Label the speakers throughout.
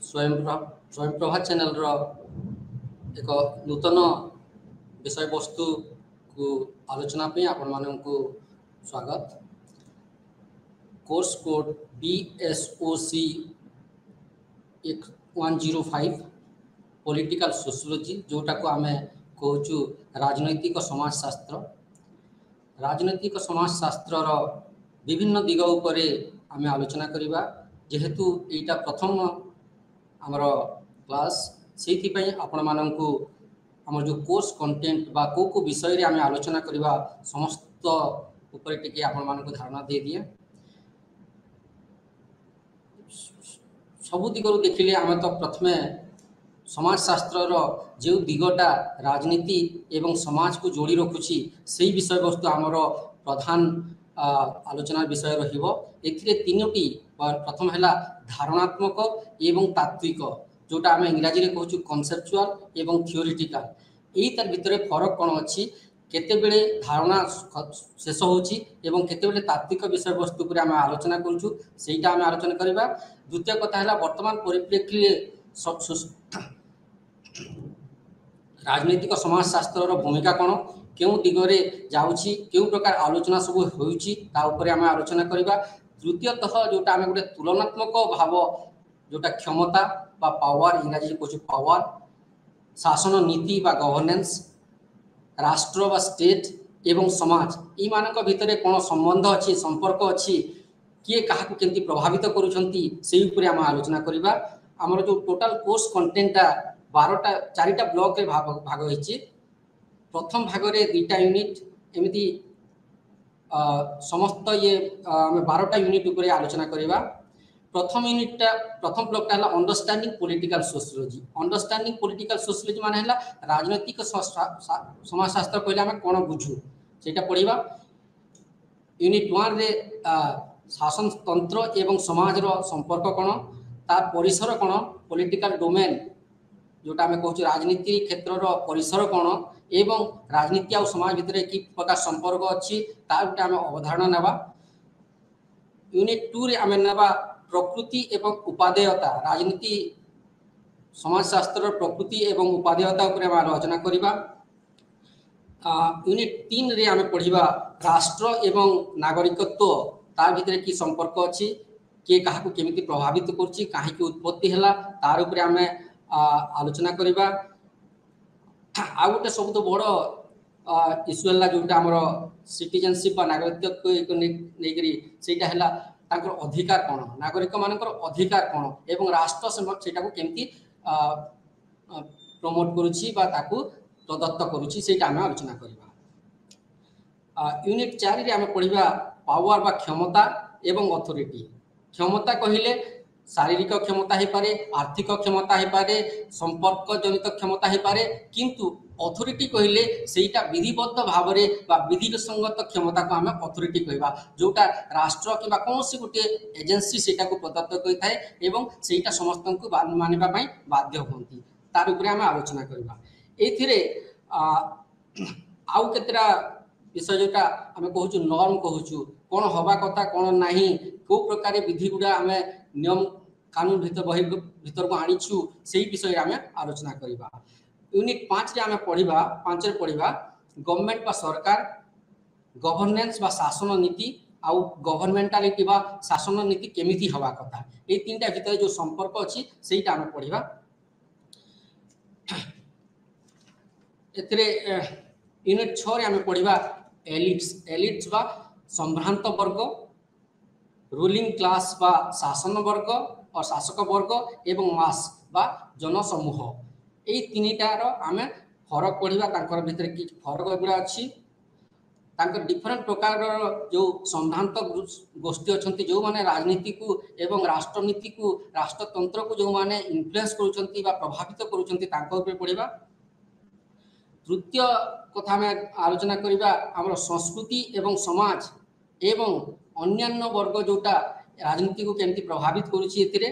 Speaker 1: Swayamprabha channel एक नूतन विषय वस्तु को आलोचना पे आपण मानक स्वागत। Course code BSOC 105 political sociology जोटा को आम कहूँ राजनैतिक समाजशास्त्र। राजनैतिक समाजशास्त्र विभिन्न दिग उपर आम आलोचना करवा जेहेतु एटा प्रथम आमर क्लास से आपण मानक आम जो कोर्स कंटेंट बा को विषय रे आम आलोचना करवा समस्त उपर टिके आपण मानक धारणा दे दिए। सबु दिगरु देखिले आम तो प्रथमे समाजशास्त्र जो दिगटा राजनीति एवं समाज को जोड़ी रखुची से विषय वस्तु आमर प्रधान आलोचना विषय रहिबो। एथिरे तीनोटी प्रथम है धारणात्मक एवं तात्विक जोटा आम इंग्राजी रे कहूँ कनसेप्चुअल एवं थियोरिटिकल। यही तार भितर फरक कौन अच्छी केतेबेले धारणा शेष होची एवं केतेबेले तात्विक विषय वस्तु पर आम आलोचना करूँ सेटा आम आलोचना करवा। द्वितीय कथा है वर्तमान परिप्रेक्षी राजनैतिक समाजशास्त्र भूमिका कौन क्यों दिगरे जाउची क्यों प्रकार आलोचना सब होउची ता ऊपर आम आलोचना करवा। तृतीयतः जोटा आम गोटे तुलनात्मक भाव जोटा क्षमता बा पावर इंग्राजी कहूँ पावर शासन नीति बा गवर्नेंस राष्ट्र बा स्टेट एवं समाज ई मानक भितर कौन संबंध अच्छी संपर्क अच्छी किए क्या केमती प्रभावित करुँच से आम आलोचना करवा। आमर जो टोटाल कोर्स कंटेंटा 12टा 4टा ब्लॉक रे भाग होइछि। प्रथम भाग रे 2टा यूनिट एमती समस्त ये आम 12टा यूनिट उपर आलोचना करवा। प्रथम ब्लॉकटा है understanding political sociology. Understanding political sociology माने है राजनैतिक समाजशास्त्र कहले आम कौन बुझू सेटा पढ़ा। यूनिट 1 रे शासन तंत्र एवं समाज रो संपर्क कौन तार परिसर कौन पॉलिटिकल डोमेन जोटा आम कहूँ राजनीति क्षेत्र रो परिसर कौन एवं राजनीति आ समाज भितर कि प्रकार संपर्क अच्छी तार गोटे आम अवधारणा नेबा। यूनिट 2 रे आम नेबा प्रकृति एवं उपादेयता राजनीति समाजशास्त्र प्रकृति एवं उपादेयता उपर आम आलोचना करवा। यूनिट 3 रे आम पढ़ा राष्ट्र एवं नागरिकत्व तार भितर कि संपर्क अच्छी किए क्या केमिति प्रभावित करछि कहीं उत्पत्ति है तार उपरे आम आलोचना करवा। आ गोटे सब बड़ इश्यू है जोटा आमर सिटीजनशिप नागरिकत्व नहीं है तांकर अधिकार कौन नागरिक मानकर अधिकार कौन एवं राष्ट्र सेटा को केमती प्रमोट करुछि बा ताकू प्रदत्त करुछि सेटा आम आलोचना करवा। यूनिट 4 रे आम पढ़ा पावर बा क्षमता एवं अथॉरिटी। क्षमता कहिले शारीरिक क्षमता है पारे आर्थिक क्षमता है पारे संपर्क जनित क्षमता है पारे किंतु अथॉरिटी कहिले सेटा विधिबद्ध भाव में बा विधिसंगत क्षमता को आम अथॉरिटी कहवा जोटा राष्ट्र किंबा कौन सी गोटे एजेंसी सेटा को प्रदत्त करता है एवं सेटा समस्त को मानिबा पई बाध्य होती तार उपरे आम आलोचना करवा। एथिरे आउ केतरा विषय जोटा आम कहूँ नॉर्म कहूँ कौन हवा कथा कौन नहीं को प्रकार विधि गुड़ा आम नियम कानून भीतर को आनीचु से विषय आम आलोचना करवा। यूनिट 5 रे आम पढ़ा 5 रे पढ़ा गवर्नमेंट बा सरकार गवर्नेंस बा शासन नीति आउ गवर्नमेंटालिटी बा शासन नीति केमिति हवा कथा ये 3टा भितर जो संपर्क अच्छी सेटा आम पढ़ा। एथिरे यूनिट 6 रे आम पढ़ा एलिट्स बा संभ्रांत वर्ग रूलिंग क्लास बा शासन वर्ग और शासक वर्ग एवं मास बा जनसमूह यही 3टार आम फरक पढ़ा तांकर भितर कि फरक गुड़ा अच्छी तांकर डिफरेंट प्रकार जो संभ्रांत गोष्ठी अच्छा जो माने राजनीति को एवं राष्ट्रनीति को राष्ट्रतंत्र को जो माने इन्फ्लुएंस करुछंती बा प्रभावित करुछंती तांकर ऊपर पढ़ा। तृतीय कथा में आलोचना करवा आमर संस्कृति एवं समाज एवं अन्यान्य वर्ग जोटा राजनीति को केमती प्रभावित करुछि एथिरे।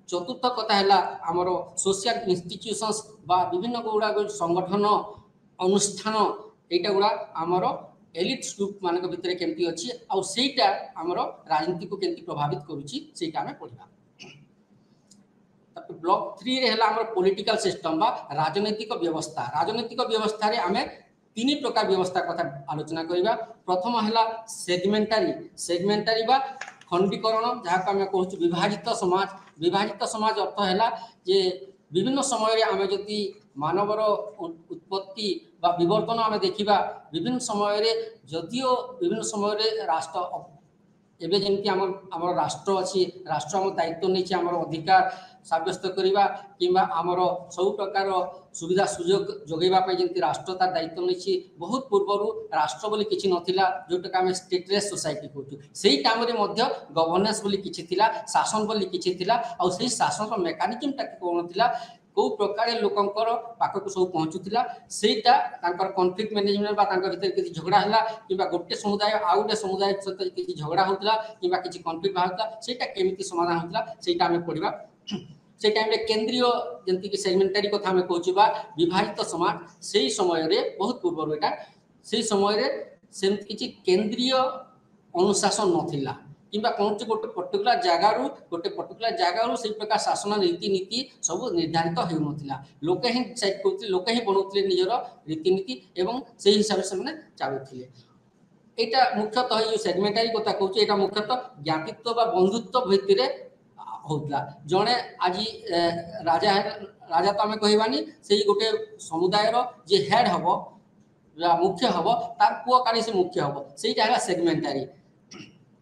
Speaker 1: चतुर्थ कथा है आमर सोशल इंस्टीट्यूशंस बा विभिन्न गुड़ा संगठन अनुष्ठान यहाँ गुड़ा आमर एलिट्स ग्रुप मान भितर केमती अच्छी आउ सेटा आमर राजनीति को केमती प्रभावित करुच्ची सेटा आमे पढ़िबा। ब्लॉक 3 रे हला हमर पॉलिटिकल सिस्टम बा राजनीतिक व्यवस्था। राजनीतिक व्यवस्था रे आमे तीन प्रकार व्यवस्था कथा आलोचना करिबा। प्रथम हला सेगमेंटारी बा खंडीकरण जहाँ को आमे कहूछु विभाजित समाज। विभाजित समाज अर्थ हला जे विभिन्न समय रे आमे जति मानवर उत्पत्ति बा विवर्तन आमे देखिबा विभिन्न समय रे जदियो विभिन्न समय रे राष्ट्र एबे जेमति हमर राष्ट्र अछि राष्ट्र हम दायित्व नै छै हमर अधिकार साब्यस्त करिबा किंबा हमर सब प्रकार सुविधा सुयोग जोगैबा पे जेमति राष्ट्र तार दायित्व नै छै। बहुत पूर्वरु राष्ट्र बोली किछि नथिला जोटा हम स्टेटलेस सोसाइटी कहू सेही टाइम रे मध्य गवर्नेंस बोली किछि थिला शासन बोली किछि थिला आ सेही शासन रो मेकानिज्म ता कोन थिला को प्रकार लोकंकर पाखक सब पहुँचुला सेटा तांकर कॉन्फ्लिक्ट मैनेजमेंट बा तांकर भीतर किछि झगड़ा हला किंबा गोटे समुदाय आ गोटे समुदाय सहित किछि झगड़ा होतला किंबा किछि कॉन्फ्लिक्ट बाहतला सेटा केमिति समाधान होतला सेटा हमें पढ़िबा। से टाइम रे केंद्रीय जंती कि सेगमेंटरी कथा हमें कहूचबा विभाजित समाज सेही समय रे बहुत पूर्व एटा सेही समय रे सेमति किछि केंद्रीय अनुशासन नथिला किंबा कौन गोटे पर्टिकुलर जगार से प्रकार शासन रीतिनीति सब निर्धारित हो नथिला लोके ही सेट करथि लोके ही बनौथले निजर रीतिनीति एवं से हिसाब से माने चालुथिले। एटा मुख्यतः जो सेगमेंटरी कथा कहूची एटा मुख्यतः ज्ञातित्व बा बंधुत्व भित्तिरे होतला। जणे आज राजा तो आमे कहबानी सेही गोटे समुदाय रो जे हेड हबो या मुख्य हबो तार पुओ काली से मुख्य हबो सेटा हला सेगमेंटरी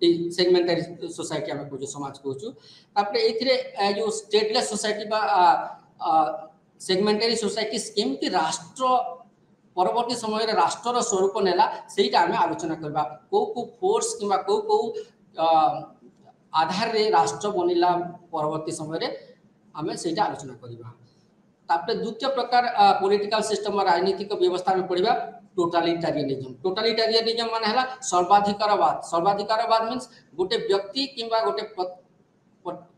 Speaker 1: सेगमेंटरी सोसाइटी आमे कहू समाज कहू। तापरे एथिरे जो स्टेटलेस सोसाइटी बा सेगमेंटरी सोसाइटी केमती राष्ट्र परवर्ती समय रे राष्ट्र स्वरूप नेला सेटा आमे आलोचना करबा। को फोर्स किंबा को आधार रे राष्ट्र बनिला परवर्ती समय रे आमे सेटा आलोचना करबा। तापरे द्वितीय प्रकार पॉलिटिकल सिस्टम राजनीतिक व्यवस्था में पढ़िबा टोटालिटारियनिज्म। टोटालिटारियनिज्म माने हला सर्वाधिकारवाद। सर्वाधिकारवाद मीन्स गोटे व्यक्ति किंबा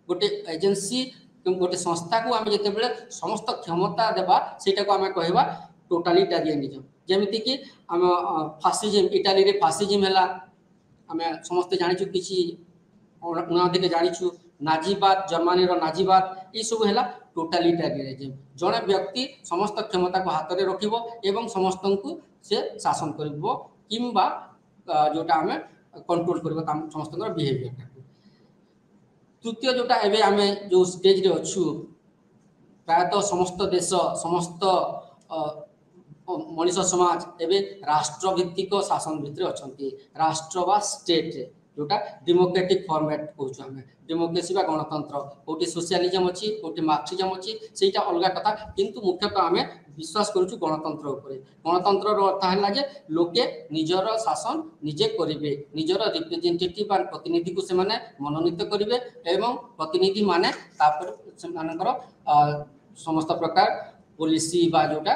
Speaker 1: गोटे एजेंसी गोटे संस्था को आमे जते बेले समस्त क्षमता देबा सेटा को आमे कहबा टोटालिटारियनिज्म। जेमिति कि हम फासिज्म इटाली रे फासिज्म हला आमे समस्त जानिछु किछि उनादिके जानिछु नाजीवाद जर्मनी रो नाजीवाद ई सब हला टोटालिटारियनिज्म। जने व्यक्ति समस्त क्षमता को हाथ रे रखिबो एवं समस्त को से शासन करबो किंबा जोटा हमें कंट्रोल करबो समस्त बिहेवियर को। तृतीय जोटा एबे हमें जो स्टेज रे अछु प्रायतः समस्त देश समस्त मनुष्य समाज एबे राष्ट्र भित्तिक शासन भितर अछंती। राष्ट्र बा स्टेट रे जोटा डेमोक्रेटिक फॉर्मेट कहूँ आम डेमोक्रेसी बा गणतंत्र कोटी सोशलिज्म अच्छी कोटी मार्क्सिज्म अच्छी सेटा अलग कथा किंतु मुख्यतः आम विश्वास करूँ गणतंत्र उपरे। गणतंत्र अर्थ है जे लोके निजर शासन निजे करेंगे निजर रिप्रेजेंटेटिव बा प्रतिनिधि को से मनोनीत करेंगे एवं प्रतिनिधि माने समस्त प्रकार पॉलिसी बा जोटा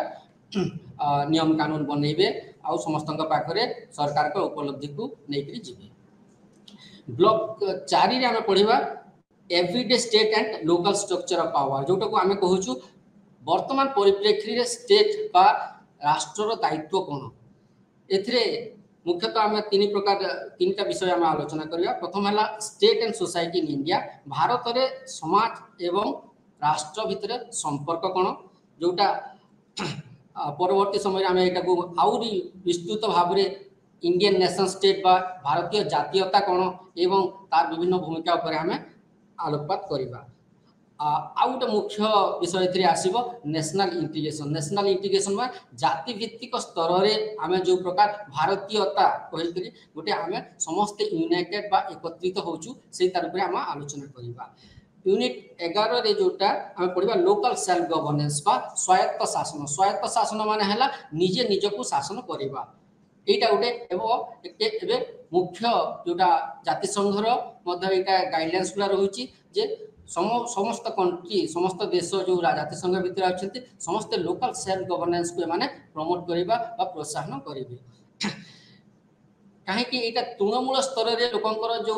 Speaker 1: नियम कानून बनइबे आ समस्त पाखरे सरकार को उपलब्धि को लेकर जीवे। ब्लॉक 4 रे आमे पढ़िबा everyday state and local structure of power जोटा को आमे कहूछु वर्तमान परिप्रेक्षी रे स्टेट बा राष्ट्र दायित्व कोन। एथिरे मुख्यतः आमे तीनटा विषय आमे आलोचना करिया। प्रथम हला state and society in India. Bharat रे समाज एवं राष्ट्र भितर संपर्क कोन जोटा परवर्ती समय आमे एटा को आउरी विस्तृत भाव रे इंडियन नेशन स्टेट बा भारतीय जातीयता कोन एवं तार विभिन्न भूमिका ऊपर हमें आलोकपात करिबा। आ गोटे मुख्य विषय एथिरे आसीबो नेशनल इंटीग्रेशन। नेशनल इंटीग्रेशन बा जाति भित्तिक स्तर रे आमे जो प्रकार भारतीयता कहितरी गोटे आमे समस्त यूनाइटेड बा एकत्रित होचु से तार ऊपर हम आलोचना करिबा। यूनिट 11 रे जोटा आमे पढिबा लोकल सेल्फ गवर्नेंस बा स्वायत्त शासन। स्वायत्त शासन माने हला निजे निजको शासन करिबा। एटा गोटे एबे मुख्य जोटा जातिसंघर मध्य एटा गाइडलाइंस गुला रहुची जे समस्त कंट्री समस्त देश जो जातिसंघ भितर अछंती समस्त लोकल सेल्फ गवर्नेंस को माने प्रमोट करिबा बा प्रोत्साहन करिबे। कहीं यहाँ तृणमूल स्तर में लोकंर जो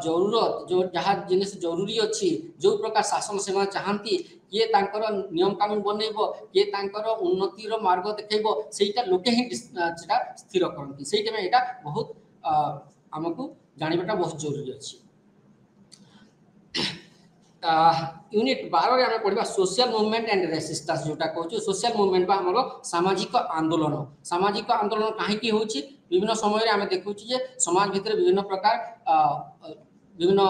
Speaker 1: जरूरत जो जहाँ जिन जरूरी अच्छी जो प्रकार शासन से चाहती किए नियम कानून बनइब किए उन्नतिर मार्ग देखब से लोके ही स्थिर करती से यहाँ बहुत आमको जानवाटा बहुत जरूरी अच्छी। यूनिट 12 रे आम पढ़ा सोशल मूवमेंट एंड रेसिस्टेंस जोटा कहूँ सोशल मूवमेंट बा हमर सामाजिक आंदोलन कहीं होची विभिन्न समय आम देखु समाज भितर विभिन्न प्रकार विभिन्न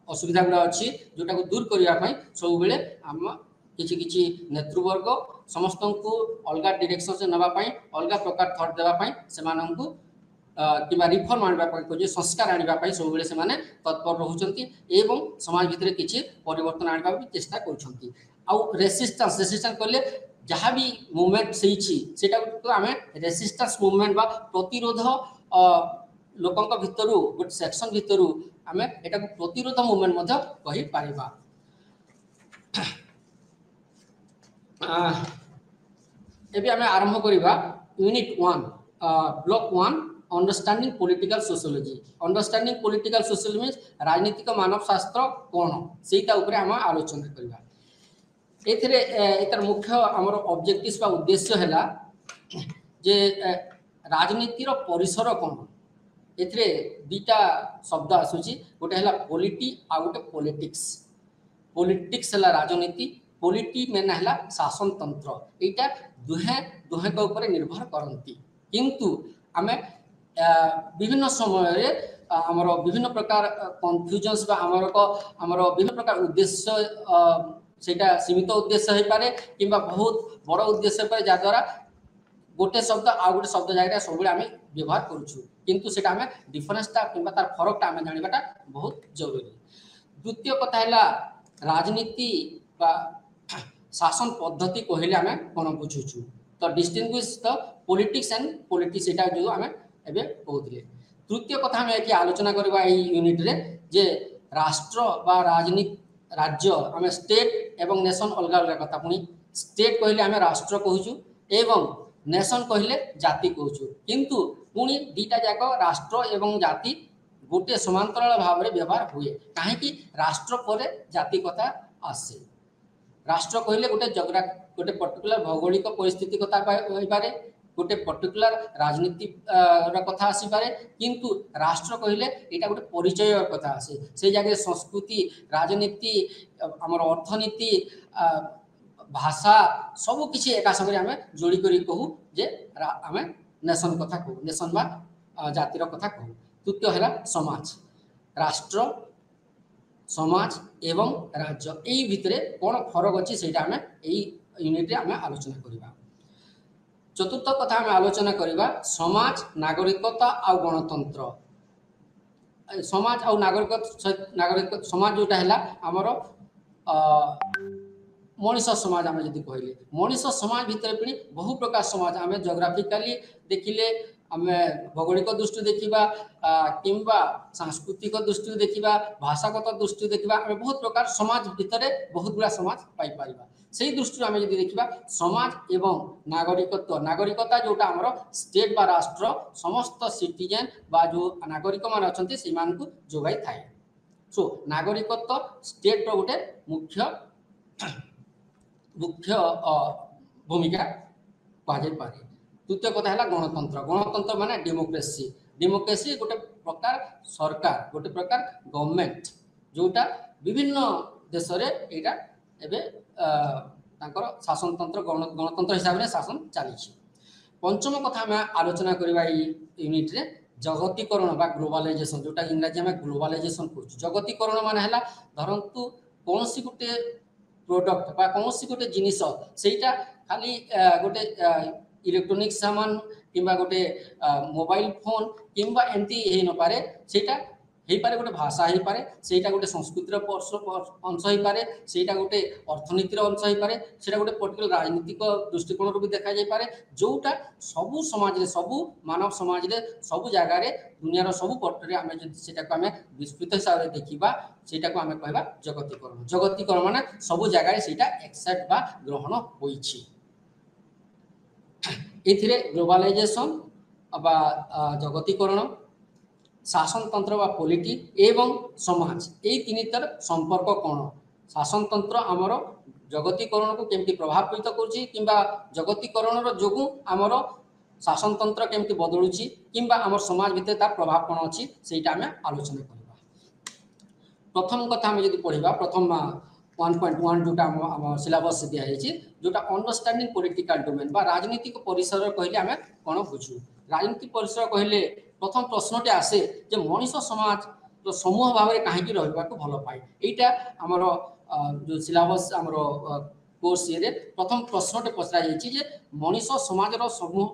Speaker 1: असुविधा गुड़ा अच्छी जोटा को दूर करने सब बेले आम किछि नेतृवर्ग समस्त को अलग डायरेक्शन से नापी अलग प्रकार थट देवाई से कि रिफर्म आने संस्कार आने सब बेले से तत्पर रोचंती एवं समाज भितर किसी परिवर्तन आने भी चेष्टा कर रेसिस्टेंस कले जहाँ भी मूवमेंट से आम रेसिस्टेंस मूवमेंट बा प्रतिरोध लोकों भितर गोटे सेक्शन भितर आम एटा प्रतिरोध मूवमेंट कही पारिबा। एबे आम आरंभ करवा unit 1 block 1 understanding political sociology. Understanding political sociology means राजनीतिक मानव शास्त्र कौन सेटा ऊपर आम आलोचना करवा। एथिरे एतर मुख्य आमर ऑब्जेक्टिव्स बा उद्देश्य हैला जे राजनीतिर परिसर कौन एथिरे दुईटा शब्द आसुची गोटे हैला पॉलिटी आ गोटे पॉलिटिक्स। पॉलिटिक्स हैला राजनीति पॉलिटी मेन हैला शासन तंत्र एटा दुहे दुहे के ऊपर निर्भर करती किंतु आमे विभिन्न समय आमर विभिन्न प्रकार कन्फ्यूजन्स बा आमर विभिन्न प्रकार उद्देश्य सेटा सीमित उद्देश्य हो पारे कि बहुत बड़ उद्देश्य हो पारे जद्वारा गोटे शब्द आ गोटे शब्द जगह सब आम व्यवहार करूँ किंतु सेटा आम डिफरेन्सटा कि तार फरकटा आम जानाटा बहुत जरूरी। द्वितीय कथा है राजनीति बा शासन पद्धति कहले आम कौन बुझुचु तो distinguish the politics and politics एटा जो आम एबे कहते। तृतीय कथा आम ये आलोचना करवा यूनिट रे जे राष्ट्र बा राजनीति राज्य आम स्टेट एवं नेशन अलग अलग कथा पुणी स्टेट कहले आम राष्ट्र कहूँ एवं नेशन कहले जाति कहूँ किंतु पुणी दीटा जाक राष्ट्र एवं जाति गोटे समांतराल भाव में व्यवहार हुए कहीं राष्ट्र पर जाति कथा आसे। राष्ट्र कहले गोटे गोटे पर्टिकुलर भौगोलिक परिस्थिति कथा पारे गोटे पर्टिकुलर राजनीति कथा आसीपारे किंतु राष्ट्र कहले यहाँ गोटे परिचय कथा आसे से जगह संस्कृति राजनीति आमर अर्थनीति भाषा सबू किसी एका संगे आम जोड़ी करी कहू जे आम नेशन कथा कहू नेशन बा जातिर कथा कहू। तृतीय है समाज राष्ट्र समाज एवं राज्य यही भितर कौन फरक अच्छी से आम यूनिट आम आलोचना करवा। चतुर्थ कथा आम आलोचना करवा समाज नागरिकता आ गणतंत्र। समाज आ नागरिक समाज जोटा है आमर मनीष समाज आम जब कहले मनीष समाज भितर भी बहु प्रकार समाज आम जोग्राफिकाली देखिले आम भौगोलिक दृष्टि देखा किंबा सांस्कृतिक दृष्टि देखा भाषागत दृष्टि देखा आम बहुत प्रकार समाज भितर बहुत गुड़ा समाज पाइपर से दृष्टि आम जब देखा समाज एवं नागरिकता जोटा आमर स्टेट बा राष्ट्र समस्त सिटीजेन बा जो नागरिक मान अच्छा से जोगाई थाए। सो नागरिकत्व स्टेट गोटे मुख्य मुख्य भूमिका कहुपर। तृतीय कथा है गणतंत्र। गणतंत्र माने डेमोक्रेसी। डेमोक्रेसी गोटे प्रकार सरकार गोटे प्रकार गवर्नमेंट जोटा विभिन्न देश यहाँ एवं शासन तंत्र गणतंत्र हिसाब से शासन चली। पंचम कथा आम आलोचना करवा यूनिट रे जगतीकरण बा ग्लोबलाइजेशन जोटा इंग्राजी में ग्लोबलाइजेशन कहूँ। जगतीकरण मान है धरतु कौन सी गोटे प्रोडक्ट बा कौन सी गोटे जिनिस सेटा खाली गोटे इलेक्ट्रोनिक सामान किंबा गोटे मोबाइल फोन किंबा एमती हो न पारे सेटा हो पारे गोटे भाषा हो पारे सेटा गोटे संस्कृतिर अंश हो पारे सेटा गोटे अर्थनीतिर अंश हो पारे सेटा गोटे पर्टिकुलर राजनीतिक दृष्टिकोण भी देखा जाय पारे जोटा सबू समाज रे सबू मानव समाज रे सबू जगार दुनियार सबू पटरे आम सेटा आम विस्तृत हिसाब से देखा सेटा को आम कहवा जगतीकरण। जगतीकरण माने सबू जगार सेटा एक्सेप्ट बा ग्रहण होइछि। एथिरे ग्लोबलाइजेशन बा जगतीकरण शासनतंत्र बा पॉलिटी एवं समाज यही तीनटार संपर्क कौन शासनतंत्र आमर जगतीकरण को केमती प्रभावित करुच्ची किंबा जगतीकरण जो आमर शासनतंत्र केमती बदलुची किंबा आमर समाज भितर तार प्रभाव कौन अच्छी से आम आलोचना करवा। प्रथम कथा आम जब पढ़ा प्रथम 1.1 जोटा आम सिलेबस दिखाई जोटा अंडरस्टैंडिंग पॉलिटिकल डोमेन बा राजनीतिक परिसर कहले आम कौन बुझू राजनीतिक परिसर कहले प्रथम प्रश्नटे आसे जे मनीष समाज समूह भाव में कहीं रहा भल पाए यहीटा आमर जो सिलेबस आमर कोर्स ये प्रथम प्रश्नटे पचरा जे मनीष समाज समूह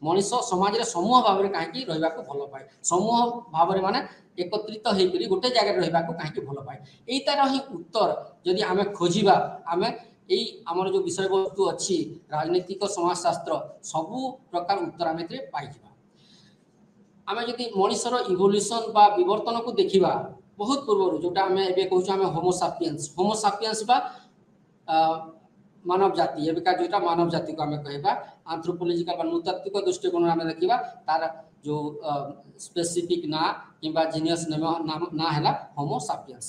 Speaker 1: मनीष समाज समूह भाव में कहीं रहा भल पाए समूह भाव में माने एकत्रित होकर गोटे जगह रहा कहीं भल पाए यहीटार ही उत्तर जदि आम खोजा आम यही आमर जो विषय वस्तु अच्छी राजनीतिक समाजशास्त्र सबू प्रकार उत्तर आम पाई आम जदि मनीषर इवोल्यूशन बा विवर्तन को देखा बहुत पूर्व जोटा आम कहूँ होमोसापियंस बा मानव जाति एबिका जोटा मानव जाति को आम कहवा आंथ्रोपोलॉजिकल नृतात्विक दृष्टिकोण आम देखा तार जो स्पेसिफिक ना किंबा जीनियस ना है होमोसापियंस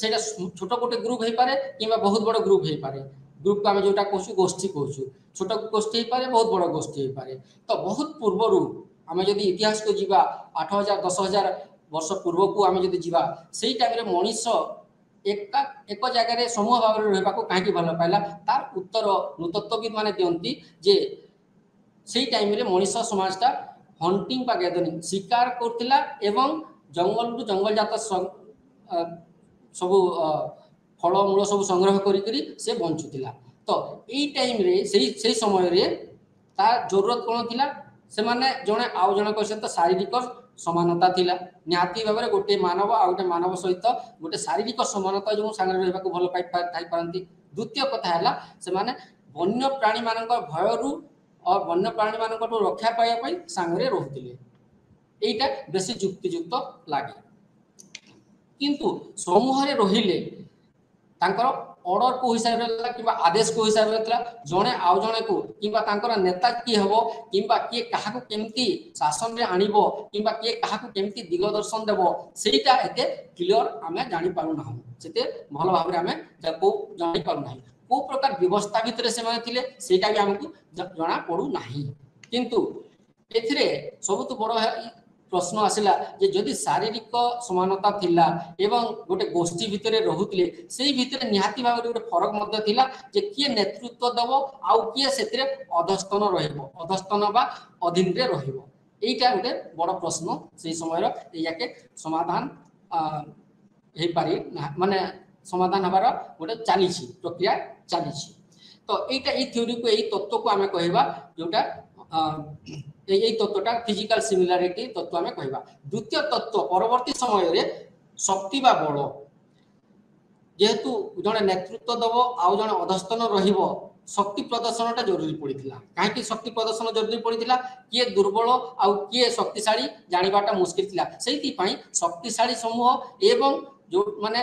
Speaker 1: से छोट गोटे ग्रुप हो पारे किंबा बहुत बड़ ग्रुप हो पारे ग्रुप को आम जोटा कहूँ गोष्ठी कहूँ छोट गोष्ठी हो पारे बहुत बड़ गोष्ठी हो पारे तो बहुत पूर्वर आम जब इतिहास को जीवा 8000 10,000 वर्ष पूर्व को आम जब जीवा से टाइम मनीष एक जगह समूह भाव में रहा कहीं भल पाइला तार उत्तर नृतत्वविद मैंने दिखती जे से टाइम मनीष समाजटा हंटिंग बा गैदरिंग शिकार करथिला एवं जंगल रु जंगल जात सब फलमूल सब संग्रह करी से बंचुला तो यही टाइम रे से समय रे तार जरूरत कौन थिला से माने जड़े आउ जन सहित शारीरिक समानता थिला निहाती भाव में गोटे मानव आ गोटे मानव सहित गोटे शारीरिक समानता जो सांगे रहा भल पाई पारती द्वितीय कथा है से माने वन्य प्राणी मान भय रु और वन्य प्राणी मान रक्षा पाइबा सांगे रोते यहीटा बेसी युक्तियुक्त लगे किंतु समूह रहिले ऑर्डर को हिसाब से आदेश को हिसाब से जड़े आउ जड़े को कि नेता किए हम कि किए क्या केमती शासन में आणव कि किए क्या केमती दिग दर्शन देव सेटा एत क्लीयर आम जापारूना से भल भाव में आम जापारूना को प्रकार व्यवस्था भितर से आमको जना पड़ूना किंतु एथिरे सबुठ बड़ प्रश्न आसला जे जदि शारीरिक समानता थिला एवं गोटे गोष्ठी भितर रहुतले से भितर निहाती भाव गोटे फरक मध्य थिला जे किए नेतृत्व दब आउ किए सेतिरे अधस्तन रहिबो अधस्तन बा अधीन रे रहिबो एटा गोटे बड़ प्रश्न से समय याके समाधान हे पारि माने समाधान हबार गोटे चली प्रक्रिया चली तो एटा ए थ्योरी को यही तत्व को आम कहवा जोटा यही तत्वटा फिजिकल सिमिलारिटी तत्व आम कहवा द्वितीय तत्व परवर्ती समय रे शक्ति बा बल जेहेतु जड़े नेतृत्व दब आउ जड़े अधस्तन रहिबो शक्ति प्रदर्शनटा जरूरी पड़ता कहीं शक्ति प्रदर्शन जरूरी पड़ता किए दुर्बल आउ किए शक्तिशाली जानिबाटा मुश्किल थिला सेइथिपाई शक्तिशाली समूह एवं जो माने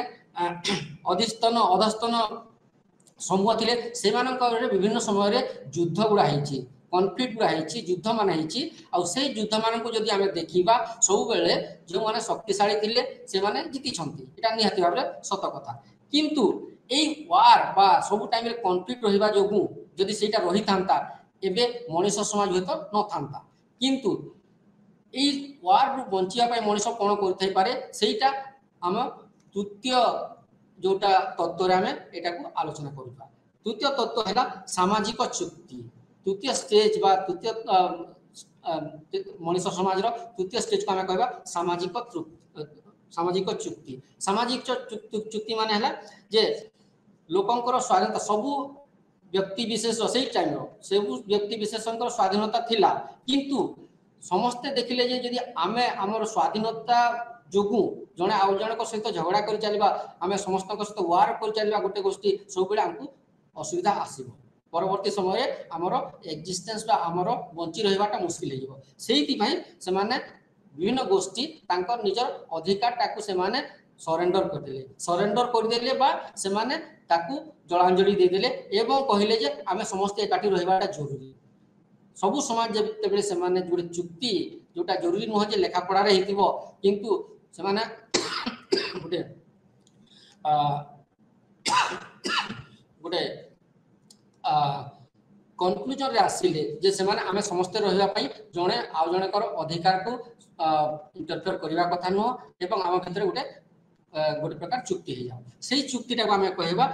Speaker 1: अधस्तन समूह थिले सेमानकर विभिन्न समय रे युद्ध गुड़ा होइछि कन्फ्लिक्ट गुड़ा होइछि युद्ध मान होइछि आ से युद्ध मान को जदि आमे देखिबा सब बेले जो माने शक्तिशाली थिले से माने जीति छंती एटा निहाती भाबरे सत कथा किंतु एई वार बा सब टाइम रे कन्फ्लिक्ट रहिबा जोगु जदि सेटा रहि थांता एबे मनुष्य समाज होत न थांता किंतु एई वार रु बंचिया पाई मनुष्य कोन करथै पारे सेटा हम तृतीय जोटा तत्व रे आमे एटा को आलोचना करूबा तृतीय तत्व हैला सामाजिक चुक्ति तृतीय स्टेज बा तृतीय मनुष्य समाज रो तृतीय स्टेज को आमे कहबा सामाजिक चुक्ति माने हैला जे लोकंकर स्वाधीनता सबु व्यक्ति विशेष से टाइम रो सबु व्यक्ति विशेषंकर स्वाधीनता थिला किंतु समस्ते देखिले जे यदि आमे हमर स्वाधीनता जोगु जने आउ जणक सहित झगड़ा कर चलबा आमे समस्त सहित वार कर चलबा गोटे गोष्ठी सब बेले हमकु असुविधा आसीबो परवर्ती समय हमर एक्जिस्टेंस बा हमर बंची रहिबाटा मुश्किल हेइबो सेहिति भाई से माने विभिन्न गोष्ठी तांकर निजर अधिकार ताकू से माने सरेंडर कर देले बा से माने ताकू जलांजलि दे देले एवं कहिले जे आमे समस्त एकाठी रहिबाटा जरूरी सबु समाज जेतेबेले से माने जोडे चुक्ति जोटा जरूरी नुह जे लेखा पढ़ा रे हितिबो किंतु से माने गुटे गुटे कनक्लूजन रे आसिले जे से माने आमे समस्त रहिबा पई जणे आ जणे कर अधिकार को इंटरफेयर करबा कथा नुह एवं आम क्षेत्र गुटे गोटे प्रकार चुक्ति हो जाओ से चुक्तिटा को आम कहवा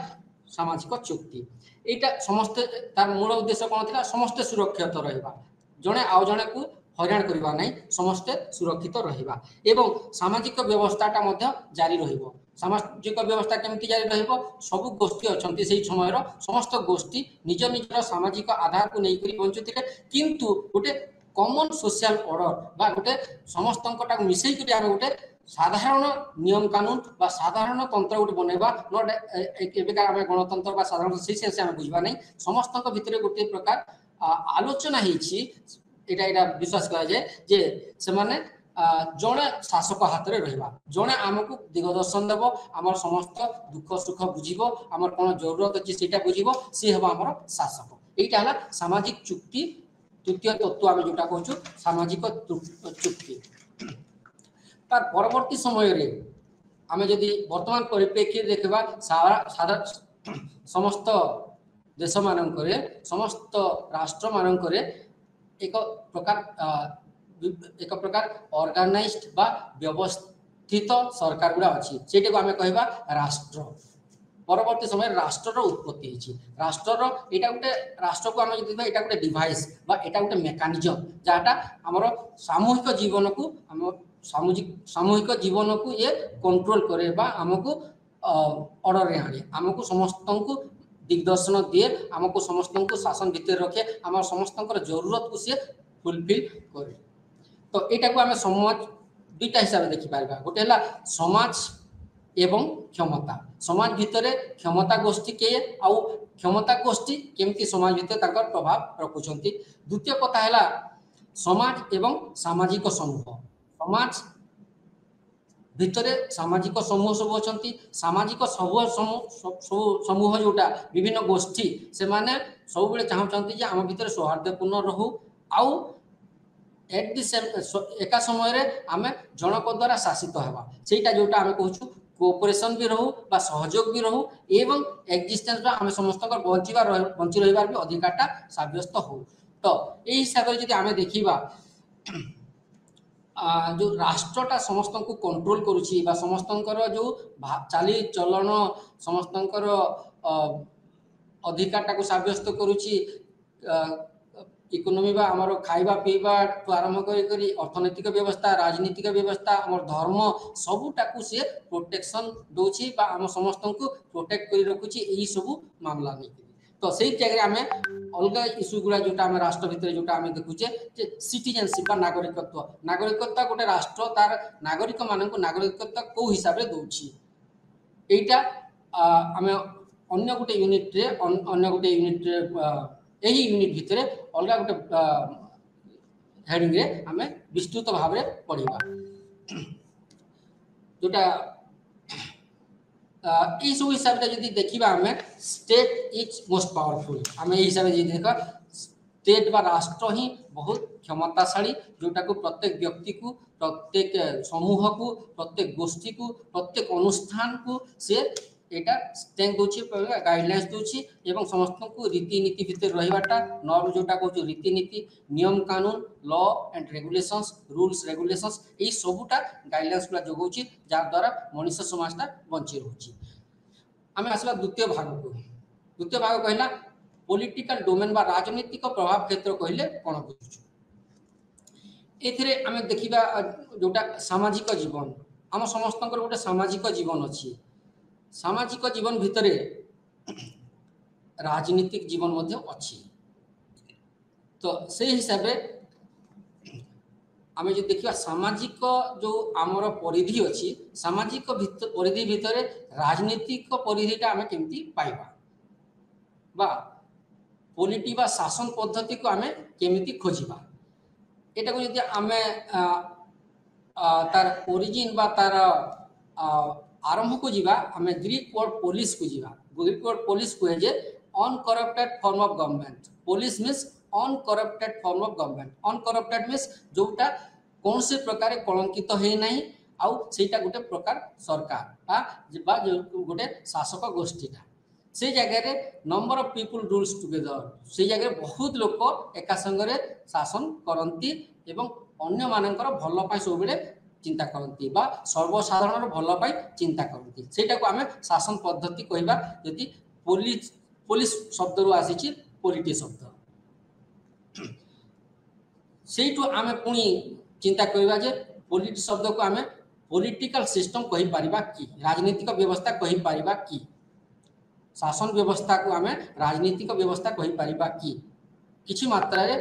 Speaker 1: सामाजिक चुक्ति एटा समस्त तार मूल उद्देश्य कौन था समस्ते सुरक्षित रहिबा जणे आउ जणे को हरान करबा नहीं समस्ते सुरक्षित रहिबा एवं सामाजिक व्यवस्थाटा मध्ये जारी रहिबो सामाजिक व्यवस्था केमती जारी रहिबो सब गोष्ठी अछंती सेही समयर समस्त गोष्ठी निज निजर सामाजिक आधार को नहीं करी बंचुतिले किंतु गोटे कॉमन सोशल ऑर्डर बा गोटे समस्तंकटा मिसई करी आमे गोटे साधारण नियम कानून बा साधारण तंत्र गोटे बनैबा नट एबेका आमे गणतंत्र बा साधारण से सेंस आमे बुझबा नहीं समस्तंक भितरे गोटे प्रकार आलोचना हेछि एटा एटा विश्वास करा जाय जे से माने जणे शासक हाथ रे रहिबा जणे हमकु दिगदर्शन देबो हमर समस्त दुख सुख बुझिबो हमर कोन जरूरत अछि सेटा बुझिबो से हेबा हमर शासक एटा हला सामाजिक चुक्ति तृतीय तत्व आमे जोटा कहछु सामाजिक चुक्ति तार परवर्ती समय रे आमे जदि वर्तमान परिप्रेक्षी देखबा सारा समस्त देश मानक रे समस्त राष्ट्र मानक रे एक प्रकार ऑर्गेनाइज्ड बा व्यवस्थित सरकार गुडा अछि सेटे को आमे कहबा राष्ट्र परवर्ती समय राष्ट्र उत्पत्ति होछि राष्ट्र एटा गोटे राष्ट्र को आमे जदि एटा गोटे डिवाइस बा एटा गोटे मेकानिज्म जाटा हमर सामूहिक जीवन को हम सामूहिक जीवन को ये कंट्रोल करे बा हमको ऑर्डर रे आने हमको समस्त को दिग्दर्शन दिए हमको समस्त को शासन भीतर रखे हम समस्त जरूरत को से फुलफिल करे तो एटा को आमे समाज दुईटा हिसाब से देखि पारबा गोटे हला समाज एवं क्षमता समाज भितरे क्षमता गोष्ठी के आउ क्षमता गोष्ठी केमती समाज भितर ताकर प्रभाव रखुचंती द्वितीय कथा हला समाज एवं सामाजिक समूह समाज भितरे सामाजिक समूह सब अछंती सामाजिक समूह जोटा विभिन्न गोष्ठी से माने सब बेले चाहउचंती जे हम भितर सौहार्दपूर्ण रहू आउ एट दि सेम एका समय रे आमे जनक द्वारा शासित हेबा सेटा जोटा आमे कहछु कोऑपरेशन भी रहू बा सहयोग भी रहू एवं एक्जिस्टेंस बा आमे समस्त बंची रहिबार भी अधिकारटा साब्यस्त हो तो एही हिसाब रे जदि आमे देखिबा जो राष्ट्रटा समस्त को कंट्रोल करुछि बा समस्तंकर जो चाली चलन समस्तंकर अधिकारटा को साब्यस्त करुछि इकोनॉमी बा हमर खाइबा पीबा तो आरंभ करी अर्थनैतिक व्यवस्था राजनीतिक व्यवस्था हमर धर्म सबुटा को से प्रोटेक्शन दोछि बा हम समस्त को प्रोटेक्ट करी रखुछि एही सब मामला नै तो सेही जगह आमे अलग इश्यू गुला जोटा आमे राष्ट्र भितर जोटा आमे देखुचे जे सिटीजनशिप बा नागरिकत्व गोटे राष्ट्र तार नागरिक मानन को नागरिकत्व को हिसाब रे दोछि एटा आमे अन्य गोटे यूनिट रे एही यूनिट भितरे अलग गोटे हेडिंग रे आमे विस्तृत भाव रे पढिबा जोटा ई सब हिसाब से यदि देखिबा हमें स्टेट इज मोस्ट पावरफुल हमें ई हिसाब से यदि देखा स्टेट बा राष्ट्र ही बहुत क्षमताशाली जोटा को प्रत्येक व्यक्ति को प्रत्येक समूह को प्रत्येक गोष्ठी को प्रत्येक अनुष्ठान को से एटा स्ट्रेंथ दोछि गाइडलाइंस दोछि एवं समस्त को रीति नीति भितर रहिबाटा नॉर्म जोटा कहू रीति नीति नियम कानून law and regulations rules regulations एई सबुटा गाइडलाइंस गुला जोगौछि जा द्वारा मनुष्य समाजटा बंची रहउछि आमे आसला द्वितीय भाग कहला पॉलिटिकल डोमेन बा राजनीतिक प्रभाव क्षेत्र कहले कोन बुझुछु एथिरे आमे देखिबा जोटा सामाजिक जीवन हम समस्तंकर गोटे सामाजिक जीवन अछि सामाजिक जीवन भितरे राजनीतिक जीवन मध्य अछि तो से हिसाब रे आमे जे देखिबा सामाजिक जो आमर परिधि अछि सामाजिक परिधि भितरे राजनीतिक परिधिटा आमे केमती पाइबा बा पॉलिटी बा शासन पद्धति को आमे केमिति खोजिबा एटा को यदि आमे तार ओरिजिन बा तार आरंभ को जीवा हमें ग्रीक वर्ड पोलिस को जीवा ग्रीक वर्ड पोलिस को है जे uncorrupted form of government polis means uncorrupted form of government uncorrupted means जोटा कौन से प्रकार कलंकित है नहीं आउ सेटा गोटे प्रकार सरकार बा गोटे शासक गोष्ठीटा से जगह number of people rules together से जगह बहुत लोक एका संगे शासन करती एवं अन्य मानकर भल पाई सब बेले चिंता करती बा सर्वसाधारण भल पाई चिंता करती सेटा को आमे शासन पद्धति कहबा यदि पुलिस पुलिस शब्द रु आसी पॉलिटी शब्द सेठू आमे पुणी चिंता करबा जे पॉलिटी शब्द को आमे पॉलिटिकल सिस्टम कहि परिबा कि राजनीतिक व्यवस्था कहि परिबा कि शासन व्यवस्था को आमे राजनीतिक व्यवस्था कहि परिबा कि किछि मात्रा रे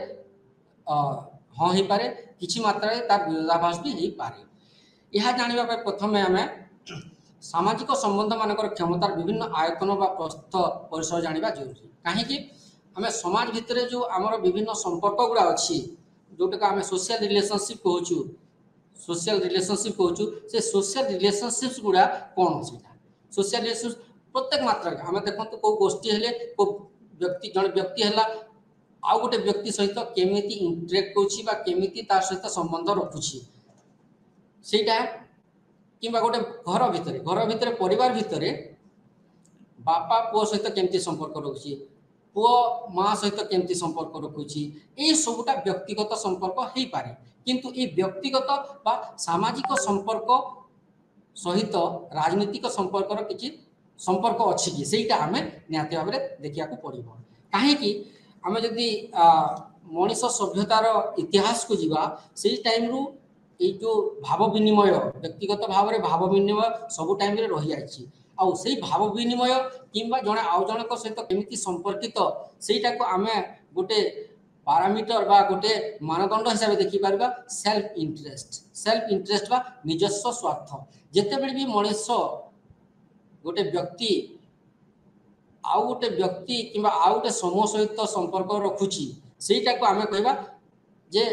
Speaker 1: हाँ ही पारे किछि मात्रा रे तार विरोधाभास भी ही पारे यह जानिबा पे प्रथमे आमे सामाजिक संबंध मानकर क्षमतार विभिन्न आयतन बा प्रस्थ परिसर जानिबा जरूरी काहे कि आमे समाज भितरे जो हमर विभिन्न संपर्क गुडा अछि जोटा आमे सोशल रिलेशनशिप कहूछु से सोशल रिलेशनशिप्स गुडा कोन सेटा सोशल रिलेशनशिप प्रत्येक मात्रा आमे देखंतु को गोष्ठी हेले को व्यक्ति जन व्यक्ति हला आउ गोटे व्यक्ति सहित केमिति इंटरेक्ट होछि बा केमिति तार सहित संबंध रखुछि सेटा किंबा गोटे घर भितरे परिवार भितरे बापा पुओ सहित केमिति संपर्क रखुछि पुओ माँ सहित केमिति संपर्क रखुछि ए सबटा व्यक्तिगत संपर्क हेई पारे किंतु ए व्यक्तिगत बा सामाजिक संपर्क सहित राजनीतिक संपर्क किछि संपर्क अछि कि सेटा हमें निहाती भाबरे देखिया को पड़िबो काहे कि हमें जदि मनीष सभ्यतार इतिहास को जीवा सेई टाइम रु ए जो भाव विनिमय व्यक्तिगत भाव रे भाव विनिमय सब टाइम रे रही आछि आउ सेई भाव विनिमय किंबा जने आउ जनक सहित केमिति संपर्कित सेटा को आमे गोटे पैरामीटर बा गोटे मानदंड हिसाब देखि परबा सेल्फ इंटरेस्ट बा निजस्व स्वार्थ जेते बेले भी मनीष गोटे व्यक्ति आउ गोटे व्यक्ति किंबा आउ गोटे समूह सहित संपर्क रखुची सेटा को आमे कहबा जे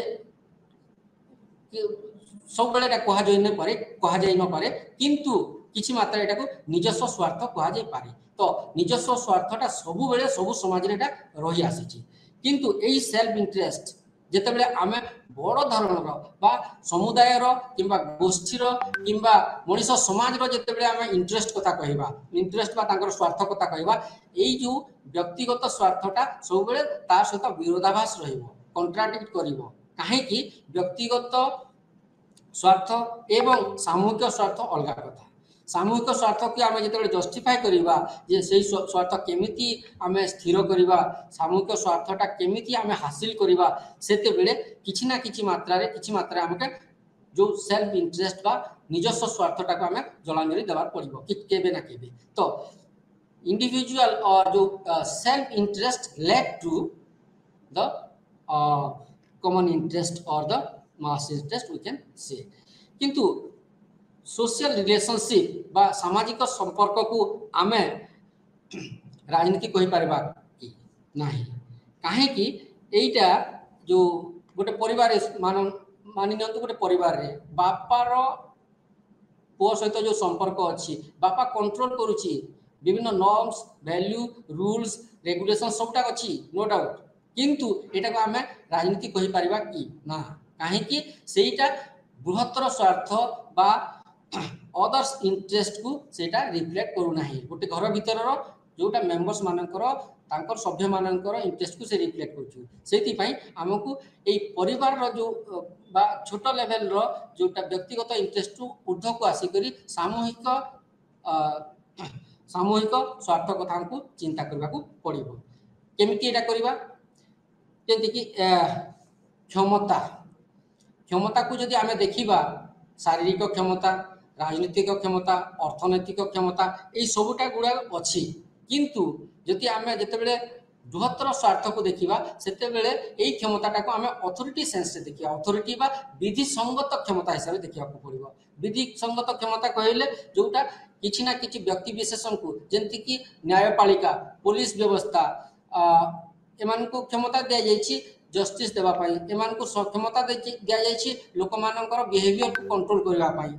Speaker 1: सब बेले कहा जाई न पारे किंतु किछि मात्रा एटा को निजस्व स्वार्थ कहा जाई पारे तो निजस्व स्वार्थटा सब बेले सब समाज रे एटा रही आसीची किंतु एई सेल्फ इंटरेस्ट जेते बेले आमे बड़ धरणर बा समुदाय रो किंबा गोष्ठी रो किंबा मनीष समाज रो जेते बेले आमे इंटरेस्ट कथा कहबा इंटरेस्ट बा तांकर स्वार्थ कथा कहबा एई जो व्यक्तिगत स्वार्थटा सब बेले तार सहित विरोधाभास रहिबो कॉन्ट्राडिक्ट करिवो काहे कि व्यक्तिगत स्वार्थ एवं सामूहिक स्वार्थ अलग कथा सामूहिक स्वार्थ को आमे जेते जस्टिफाई करिबा जे सेई स्वार्थ केमिति आमे स्थिर करिबा सामूहिक स्वार्थटा केमिति आमे हासिल करिबा सेते बेले किछि ना किछि मात्रा आमे जो सेल्फ इंटरेस्ट बा निजस्व स्वार्थटा को आमे जलांजलि देबार पड़िबो कि केबे ना केबे तो इंडिविजुअल और जो self interest led to the common interest और the mass interest we can say किंतु सोशल रिलेशनशिप बा सामाजिक संपर्क को आमे राजनीति कहि परबा कि नाही काहे कि एइटा जो गोटे परिवार मानि नियंतु गोटे परिवार रे बापार पुओ सहित जो संपर्क अछि बापा कंट्रोल करूछि विभिन्न नॉर्म्स वैल्यू रूल्स रेगुलेशन सबटा अछि नो डाउट किंतु एटा को आमे राजनीति कहि परबा कि ना काहे कि सेइटा बृहत्तर स्वार्थ बा अदर्स इंटरेस्ट को सेटा रिफ्लेक्ट करू नाही गोटे घर भीतर रो जोटा मेंबर्स मानकर तांकर सभ्य मानकर इंटरेस्ट को से रिफ्लेक्ट करू सेति पई हमकु एई परिवार रो जो बा छोट लेवल रो जोटा व्यक्तिगत इंटरेस्ट को ऊर्ध्व को आसी करी सामूहिक स्वार्थ कथा को चिंता करबा को पड़िबो केमिति एटा करबा जेंति कि क्षमता को जदि आमे देखिबा शारीरिक क्षमता राजनीतिक क्षमता अर्थनैतिक क्षमता ये सबुटा गुड़ा अच्छी किंतु जदि आमे जते बेले बृहत्तर स्वार्थ को देखिबा सेते बेले एई क्षमताटा को आमे अथॉरिटी सेंस से देखिया अथॉरिटी बा विधि संगत क्षमता हिसाब से देखिया को पड़िबो विधि संगत क्षमता कहले जोटा किछि ना किछि व्यक्ति विशेषण को जेंति कि न्यायपालिका पुलिस व्यवस्था एमान को क्षमता दिया जायछि जस्टिस देबा पाई एमान को क्षमता दिया जायछि लोक मानकर बिहेवियर को कंट्रोल करबा पाई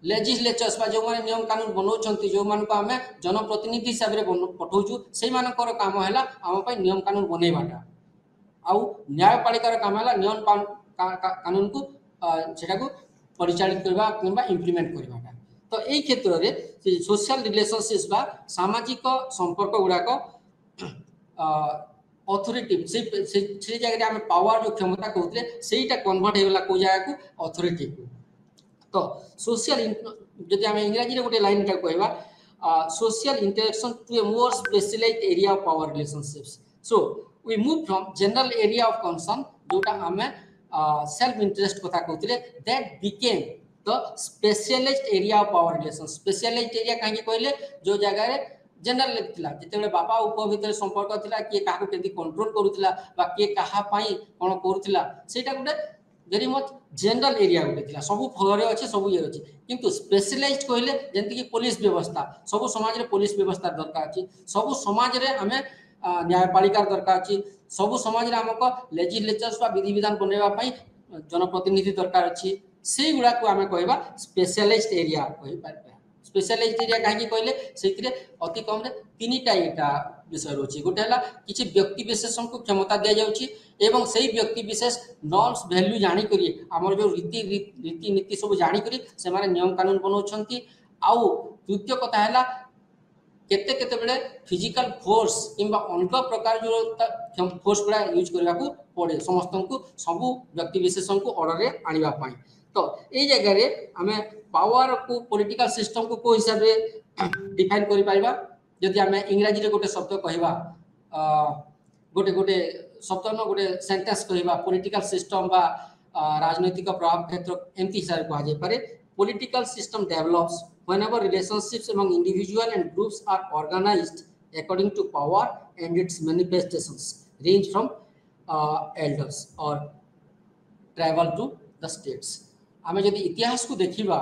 Speaker 1: लेजिस्लेचर्स बा जो माने नियम कानून बनौछंती जो मान को हमें जनप्रतिनिधि हिसाब रे पठौछु सेई मानकर काम हैला हम पई नियम कानून बनेबाटा आउ न्यायपालिकार काम हैला नियम कानून को सेटा को परिचालित करबा किंबा इम्प्लीमेंट करबाटा। तो एई क्षेत्र रे सोशल रिलेशनशिप्स बा सामाजिक संपर्क गुड़ाक अथॉरिटी से जगह आम पावर जो क्षमता कहते सेटा कन्वर्ट होगा को जगह को अथॉरिटी को। तो सोशल जदि आम इंग्राजी रे गोटे लाइन कहबा social interaction to a more specialized area of power relationships. So we move from general area of concern जोटा आम self interest कथा कहते that became the specialized area of power relations. Specialized area कहीं कहले जो जगह रे जनरल थिला जेतेबेले बापा उप भितर संपर्क थिला किए काहा को केंती कंट्रोल करूथिला बा किए काहा पई कोन करूथिला सेटा गुटे वेरी मच जनरल एरिया गुटे थिला सब फगरे अछि सब ये अछि किंतु स्पेशलाइज्ड कहले जेंति कि पुलिस व्यवस्था सब समाज रे पुलिस व्यवस्था दरकार अछि सब समाज रे हमें न्यायपालिका दरकार अछि सब समाज रे हमको लेजिस्लेचर्स बा विधि विधान बनेबा पई जनप्रतिनिधि दरकार अछि से गुडा को हमें कहबा स्पेशलाइज्ड एरिया कहि पारबा। स्पेशलाइज्ड एरिया कहीं कहले से अति कम रे तीनटा एटा विषय रोची गोटे हला किछि व्यक्ति विशेषण को क्षमता दिया जाउची एवं सही व्यक्ति विशेष नॉर्म्स वैल्यू जानी करी हमर जो रीति नीति सब जानी करी से माने नियम कानून बनाउछंती। आउ द्वितीय कथा हला केते केते बेले फिजिकल फोर्स किंबा अनेक प्रकार जो फोर्स गुडा यूज करबा को पड़े समस्त को सब व्यक्ति विशेषण को ऑर्डर रे आनिबा पई। तो ए जगह रे हमें पावर को पॉलिटिकल सिस्टम को हिसाब रे डिफाइन करि पाइबा। जदि हमें इंग्रजी रे गोटे शब्द कहबा गोटे गोटे शब्द न गोटे सेंटेंस कहबा पॉलिटिकल सिस्टम बा राजनीतिक प्रभाव क्षेत्र एमती हिसाब कहा जाय पारे। Political system develops whenever relationships among individual and groups are organized according to power and its manifestations range from elders or travel to the states। आमे जदि इतिहास को देखिबा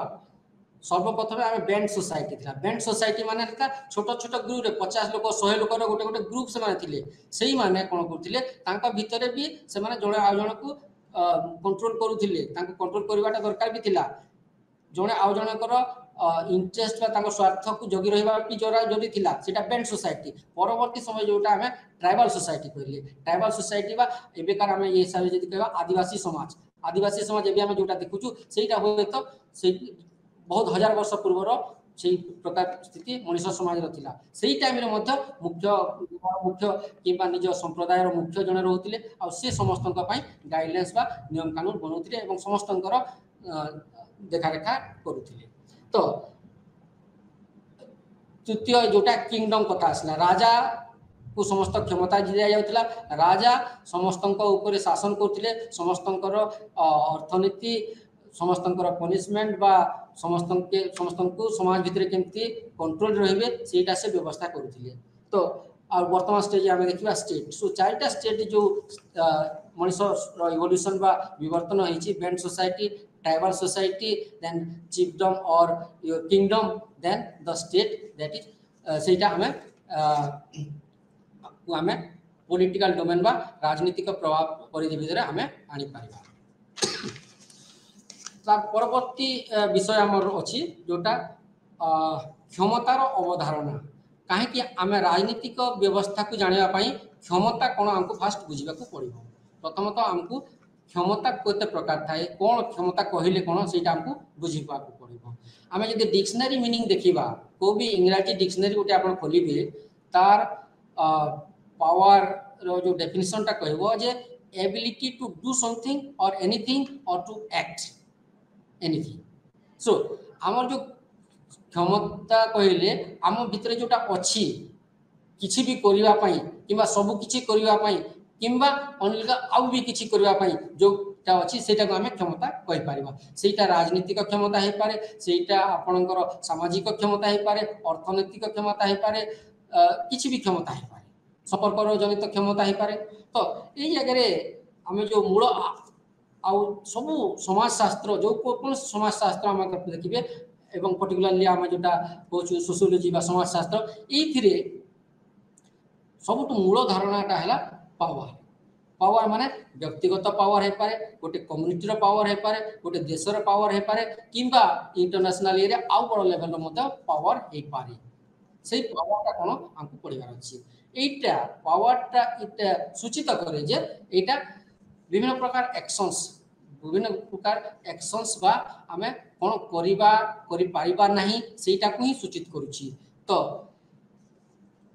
Speaker 1: सर्वप्रथम आमे बैंड सोसाइटी थिला बैंड सोसाइटी माने था छोट छोट ग्रुप रे 50 लोक 100 लोक रो गोटे गोटे ग्रुप से माने थिले सेही माने कोन करथिले तांका भितरे भी से माने जणे आ जण को कंट्रोल करूथिले तांको कंट्रोल करबाटा दरकार भी थिला जणे आ जण कर इंटरेस्ट बा तांको स्वार्थ को जगी रहबा भी जरूरी थिला सेटा बैंड सोसाइटी। परवर्ती समय जोटा हमें ट्राइबल सोसाइटी कहले ट्राइबल सोसाइटी बा एबेकार हमें ये हिसाब जदि कहबा आदिवासी समाज एबे हम जोटा देखुछु सेटा होय तो से बहुत हजार वर्ष पूर्वर से प्रकार स्थिति मनुष्य समाज रहा से टाइम रे मध्य मुख्य कि निज संप्रदाय मुख्य जन रोते आ से समस्त गाइडलाइंस बा नियम कानून बनाते और समस्त देखारेखा करुले। तो तृतीय जोटा किंगडम कथा आसला राजा को समस्त क्षमता दिया जाउतला राजा समस्त ऊपर शासन करथिले समस्त अर्थनीति समस्त पनिशमेंट बा समस्त को समाज भितर केमती कंट्रोल रहिबे सेटा से व्यवस्था करुथिले। तो आ वर्तमान स्टेज आमे देखिबा स्टेट सो चारटा स्टेट जो मनुष्य इवोल्यूशन बा विवर्तन होइछि band society tribal society then chiefdom और kingdom then the state that is सेटा हमें पॉलिटिकल डोमेन बा राजनीतिक प्रभाव परिधि भितर हमें आनी पारिबा। परवर्ती विषय आमर अच्छी जोटा क्षमतार अवधारणा कहीं आम राजनीतिक व्यवस्था को जानापी क्षमता कौन आमको फास्ट बुझा पड़ो। प्रथमतः आमको क्षमता केते प्रकार थाए कौन क्षमता कहले कौन से आमको बुझा पड़ो। आम जब डिक्शनरी मीनिंग देखा को भी इंग्राजी डिक्शनरी गोटे आप खोलिए तार पावर जो डेफिनेशन टा कहबो जे एबिलिटी टू डू समथिंग और एनीथिंग और टू एक्ट एनीथिंग। सो आमर जो क्षमता कहले आम भितर जोटा अच्छी किसी भी करिवा पई किंबा सब किछि करिवा पई किंबा अनलगा आउ भी किछि करिवा पई जोटा अच्छी सेटा को आमे क्षमता कहि पारिबा। सेटा राजनीतिक क्षमता हे पारे सेटा आपनकर सामाजिक क्षमता हे पारे अर्थनैतिक क्षमता हे पारे किछि भी क्षमता हे पारे संपर्क जनित क्षमता हे पारे। तो एई जगह रे आमे जो मूल आउ सब समाजशास्त्र जो कौन समाजशास्त्र आम देखिए एवं पर्टिकुलरली आम जोटा कहूँ सोशियोलोजी बा समाजशास्त्र ये सब मूल धारणाटा है पावर। पावर माने व्यक्तिगत पावर है पारे गोटे कम्युनिटी पावर है पारे गोटे देशर पावर है पारे किंबा इंटरनेशनल एरिया आउ बड़ लेवल पावर है पारे से पावरटा कौन आमको पढ़ार अच्छी एटा पावरटा सूचित करे जे एटा विभिन्न प्रकार एक्शंस विभिन्न प्रकार एक्शंस बा आमे कोन करिबा करि पारिबा नाही सेटा को ही सूचित करूची। तो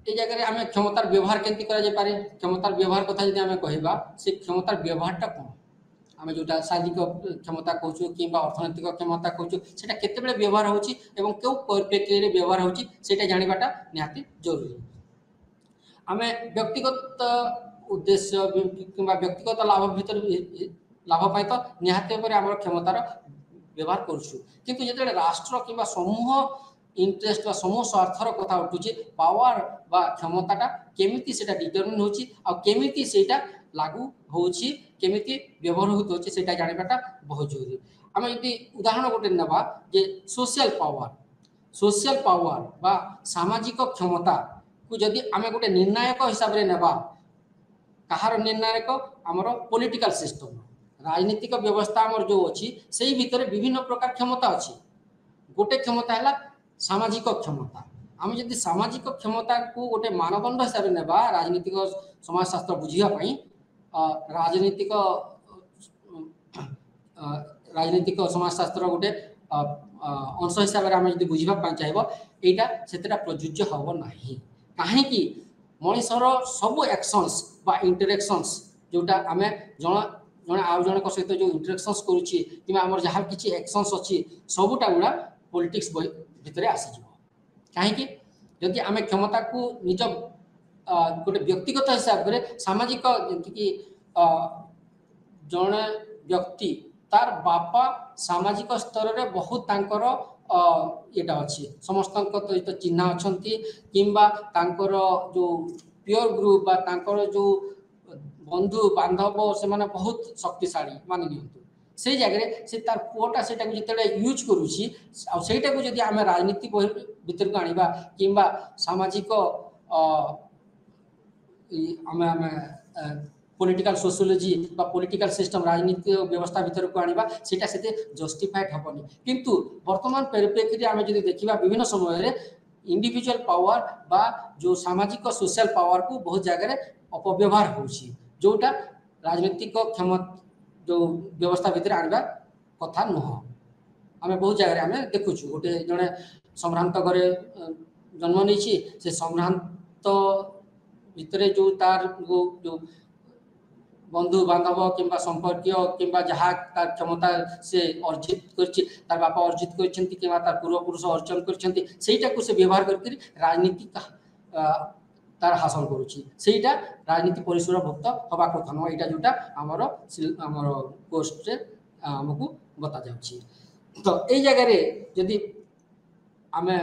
Speaker 1: ए जगह रे आमे क्षमतार व्यवहार केंति करा जाय पारे क्षमतार व्यवहार कथा जदि आमे कहिबा से क्षमतार व्यवहारटा कोन आमे जोटा शारीरिक क्षमता कहूछु किंबा अर्थनैतिक क्षमता कहूछु सेटा केते बेले व्यवहार होची एवं केउ परिप्रेक्षी रे व्यवहार होची सेटा जानिबाटा निहाती जरूरी। आमे व्यक्तिगत उद्देश्य किंबा व्यक्तिगत लाभ भीतर लाभ पाई तो निहाती पर हमर क्षमतार व्यवहार करछु किंतु जेते राष्ट्र किंबा समूह इंटरेस्ट बा समूह स्वार्थर कथा उठुची पावर बा क्षमताटा केमिति सेटा डिटरमिन होची आ केमिति सेटा लागू होची केमिति व्यवहार होची सेटा जानिबाटा बहुत जरूरी। आमे यदि उदाहरण गोटे नबा जे सोशल पावर बा सामाजिक क्षमता को जदि आमे गोटे निर्णायक हिसाब रे नबा कहार निर्णायक हमर पॉलिटिकल सिस्टम राजनीतिक व्यवस्था हमर जो अछि सेही भितरे विभिन्न प्रकार क्षमता अछि। गोटे क्षमता हला सामाजिक क्षमता आम जदि सामाजिक क्षमता को गोटे मानदंड हिसाब से नेबा राजनीतिक समाजशास्त्र बुझिया पई राजनीतिक समाजशास्त्र गोटे अंश हिसाब से आम जदि बुझा चाहिए एटा सेतेटा प्रযোज्य हबो नाही काहे कि मनुष्यर सब एक्शंस बा इंटरेक्शंस जोटा आमे जने आउ जने सहित जो इंटरेक्शंस करूची कि हमर जहाँ किछि एक्शंस अछि सबुटा गुडा पॉलिटिक्स भितरे आसी जिवो काहे कि यदि आमे क्षमता को निज गोटे व्यक्तिगत हिसाब रे सामाजिक जंति कि जने व्यक्ति तार बापा सामाजिक स्तर रे बहुत तांकर एटा अछि समस्त सहित चिन्हा अछंती किंबा तांकर जो पियर ग्रुप बा तांकर जो बंधु बांधव से माने बहुत शक्तिशाली मान नियंतु से जगह से तार पुओटा सेटा को जते यूज करूची आ सेटा को जदि आमे राजनीति भीतर को आनिबा किंबा सामाजिक आमे आमे पॉलिटिकल सोशियोलॉजी बा पॉलिटिकल सिस्टम राजनीतिक व्यवस्था भीतर को आनिबा सेटा सेते जस्टिफाइड हबनी किंतु वर्तमान परिप्रेक्षी रे आमे जदि देखिबा विभिन्न समय रे इंडिविजुअल पावर बा जो सामाजिक सोशल पावर को बहुत जगह रे अपव्यवहार होची जोटा राजनीतिक क्षमता जो व्यवस्था भीतर आनिबा कथा नुह आमे बहुत जगह रे आमे देखुछु गोटे जने सम्भ्रांत घरे जन्म नैछि से सम्भ्रांत भीतर जो तार जो बंधु बांधव किंबा संपर्कीय किंबा जहाँ तार क्षमता से अर्जित करछि तार बापा अर्जित करछंती किंबा तार पूर्व पुरुष अर्जन करछंती सेटा को से व्यवहार करके राजनीति तार हासिल करूछि सेटा राजनीति परिसर भुक्त हवा कथा न एटा जोटा हमर पोस्ट रे हमकु बता जाउछि। तो ए जगह रे यदि आमे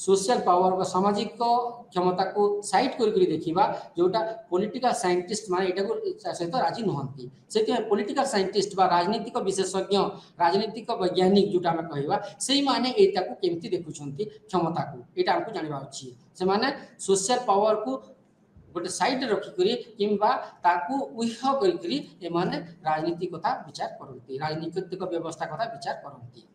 Speaker 1: सोशल पावर बा सामाजिक क्षमता को साइड करी देखिबा जोटा पॉलिटिकल साइंटिस्ट माने एटा को सहित राजी नहंती सेते पॉलिटिकल साइंटिस्ट बा राजनीतिक विशेषज्ञ राजनीतिक वैज्ञानिक जोटा हम कहबा सेही माने एटा को केमती देखुछंती क्षमता को एटा हमकु जानिबा अछि से माने सोशल पावर को गोटे साइड रखी करी किंबा ताकू उह करी ए माने राजनीति कथा विचार करंती राजनीतिक व्यवस्था कथा विचार करंती।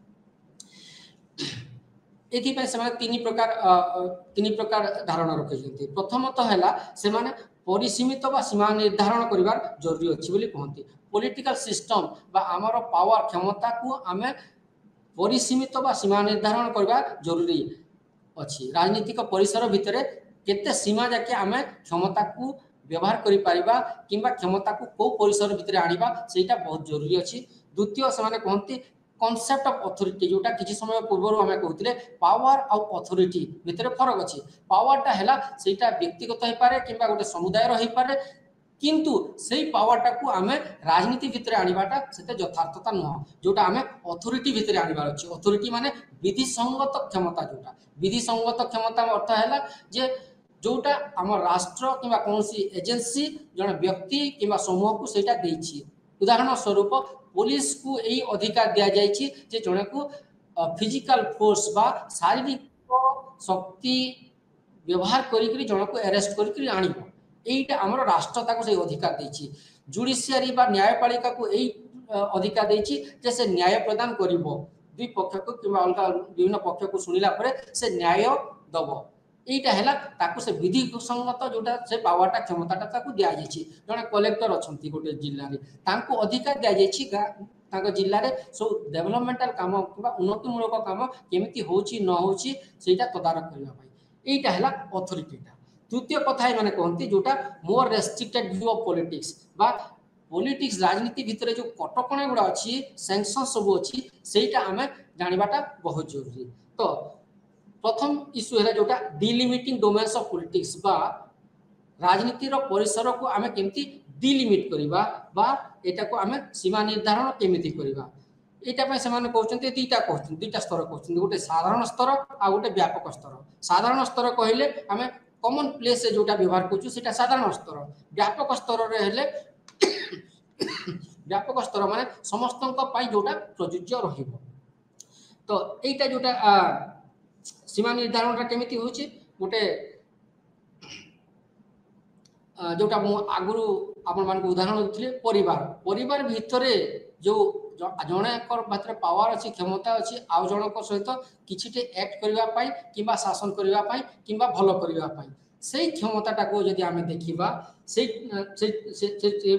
Speaker 1: एथि से तीन प्रकार धारणा रखिछंती प्रथमतः हैला से माने परिसीमित बा सीमा निर्धारण करिवार जरूरी अछि बोली कहंती पॉलिटिकल सिस्टम बा हमर पावर क्षमता को आमे परिसीमित बा सीमा निर्धारण करबा जरूरी अछि राजनीतिक परिसर भितरे केते सीमा जाके आमे क्षमता को व्यवहार करि परिबा किंबा क्षमता को को परिसर भितरे आनिबा सेटा बहुत जरूरी अछि। द्वितीय से माने कहंती कॉन्सेप्ट ऑफ अथॉरिटी जोटा किछि समय पूर्व हमें कहउतले पावर और अथॉरिटी भितर फरक अछि पावरटा हैला सेटा व्यक्तिगत होई पारे किंबा गोटे समुदाय रही पारे किंतु सेही पावरटा को आमे राजनीति भितर आनिबाटा सेते यथार्थता न जोटा आमे अथॉरिटी भितर आनिबार अछि अथॉरिटी माने विधि संगत क्षमता जोटा विधि संगत क्षमता अर्थ हैला जे जोटा हमर राष्ट्र किंबा कोनसी एजेंसी जण व्यक्ति किंबा समूह को सेटा देछि उदाहरण स्वरूप पुलिस को यही अधिकार दिया जाइछि जे जणे को फिजिकल फोर्स बा शारीरिक शक्ति व्यवहार करी जण को अरेस्ट करी आनिबो एटा हमर राष्ट्र ताको से अधिकार देछि जुडिशियरी बा न्यायपालिका को यही अधिकार देछि जे से न्याय प्रदान करिवो दुई पक्ष को किंबा अलगा विभिन्न पक्ष को सुनिला परे से न्याय दबो এইটা হেলা তাକୁ ସେ ବିଧି ସଂଗତ ଯୋଉଟା ସେ ପାୱାରଟା କ୍ଷମତାଟା ତାକୁ ଦିଆଯାଇଛି। ଜଣେ କଲେକ୍ଟର ଅଛନ୍ତି ଗୋଟେ ଜିଲ୍ଲାରେ, ତାଙ୍କୁ ଅଧିକାର ଦିଆଯାଇଛି ତାଙ୍କ ଜିଲ୍ଲାରେ ସବୁ ଡେଭଲପମେଣ୍ଟାଲ କାମ କିମ୍ବା ଉନ୍ନତିମୂଳକ କାମ କେମିତି ହେଉଛି ନ ହେଉଛି ସେଇଟା ତଦାରଖ କରିବା ପାଇଁ। এইটা ହେଲା ଅଥରିଟିଟା। ତୃତୀୟ କଥା ଏମାନେ କହନ୍ତି ଯୋଉଟା ମୋର ରେଷ୍ଟ୍ରିକ୍ଟେଡ୍ ଭ୍ୟୁ ଅଫ୍ ପଲିଟିକ୍ସ বা ପଲିଟିକ୍ସ ରାଜନୀତି ଭିତରେ ଯୋଉ କଟକଣା ଗୁଡ଼ା ଅଛି, ସାଂସନ ସବୁ ଅଛି, ସେଇଟା ଆମେ ଜାଣିବାଟା ବହୁତ ଜରୁରୀ। ତ प्रथम इश्यू है जोटा डिलिमिटिंग डोमेन्स ऑफ पॉलिटिक्स बा राजनीतिर परिसर को आमे केमती डिलिमिट करिबा बा एटा को आमे सीमा निर्धारण केमिति करिबा। एटा पे सेमाने कहउचंती दुईटा स्तर कहउचंती, गोटे साधारण स्तर आ गोटे व्यापक स्तर। साधारण स्तर कहले आमे कॉमन प्लेस से जोटा व्यवहार करछु सेटा साधारण स्तर। व्यापक स्तर रे हेले व्यापक स्तर माने समस्तन पाई जोटा प्रযোज्य रहिबो। तो एटा जोटा सीमा निर्धारण केमिति होछि गोटे जोटा मु आगुरु आपण मान को उदाहरण देथिले परिवार भितरे जो जणे कर मात्र पावर अछि, क्षमता अछि, आ जणक सहित किछिटे एक्ट करिवा पाई किबा शासन करिवा पाई किबा भलो करिवा पाई सेही क्षमताटा को यदि आमे देखिबा से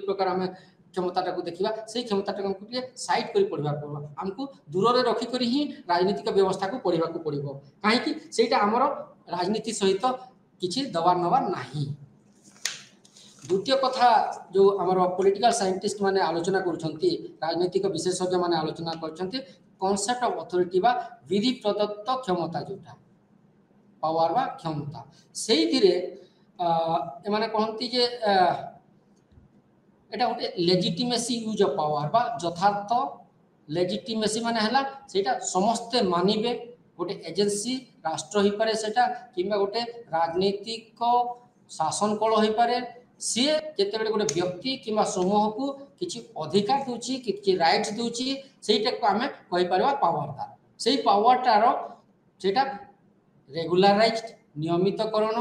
Speaker 1: प्रकार आमे क्षमताटा को देखिबा सेही क्षमताटा को साइड करी पढ़िबा पड़बा। हमको दूर रे रखी करी ही राजनीतिक व्यवस्था को पढ़िबा को पड़िबो, काहे कि सेटा हमर राजनीति सहित किछि दबार नबार नाही। द्वितीय कथा जो आमर पॉलिटिकल साइंटिस्ट माने आलोचना करूछंती, राजनीतिक विशेषज्ञ माने आलोचना करछंती कॉन्सेप्ट ऑफ अथॉरिटी बा विधि प्रदत्त क्षमता जोटा पावर बा क्षमता सेही थिरे ए माने कहंती जे एटा गोटे लेजिटिमेसी यूज ऑफ पावर बा यथार्थ लेजिटिमेसी माने हला सेटा समस्ते मानिबे। गोटे एजेंसी राष्ट्र ही पारे सेटा किबा गोटे राजनीतिक शासन कल हो पारे, सी जेते गोटे व्यक्ति किंवा समूह को किछि अधिकार दूची किछि राइट्स दूची सेटा को आमे कहि परबा पावर दा। सेही पावर तारो सेटा रेगुलराइज्ड नियमितकरण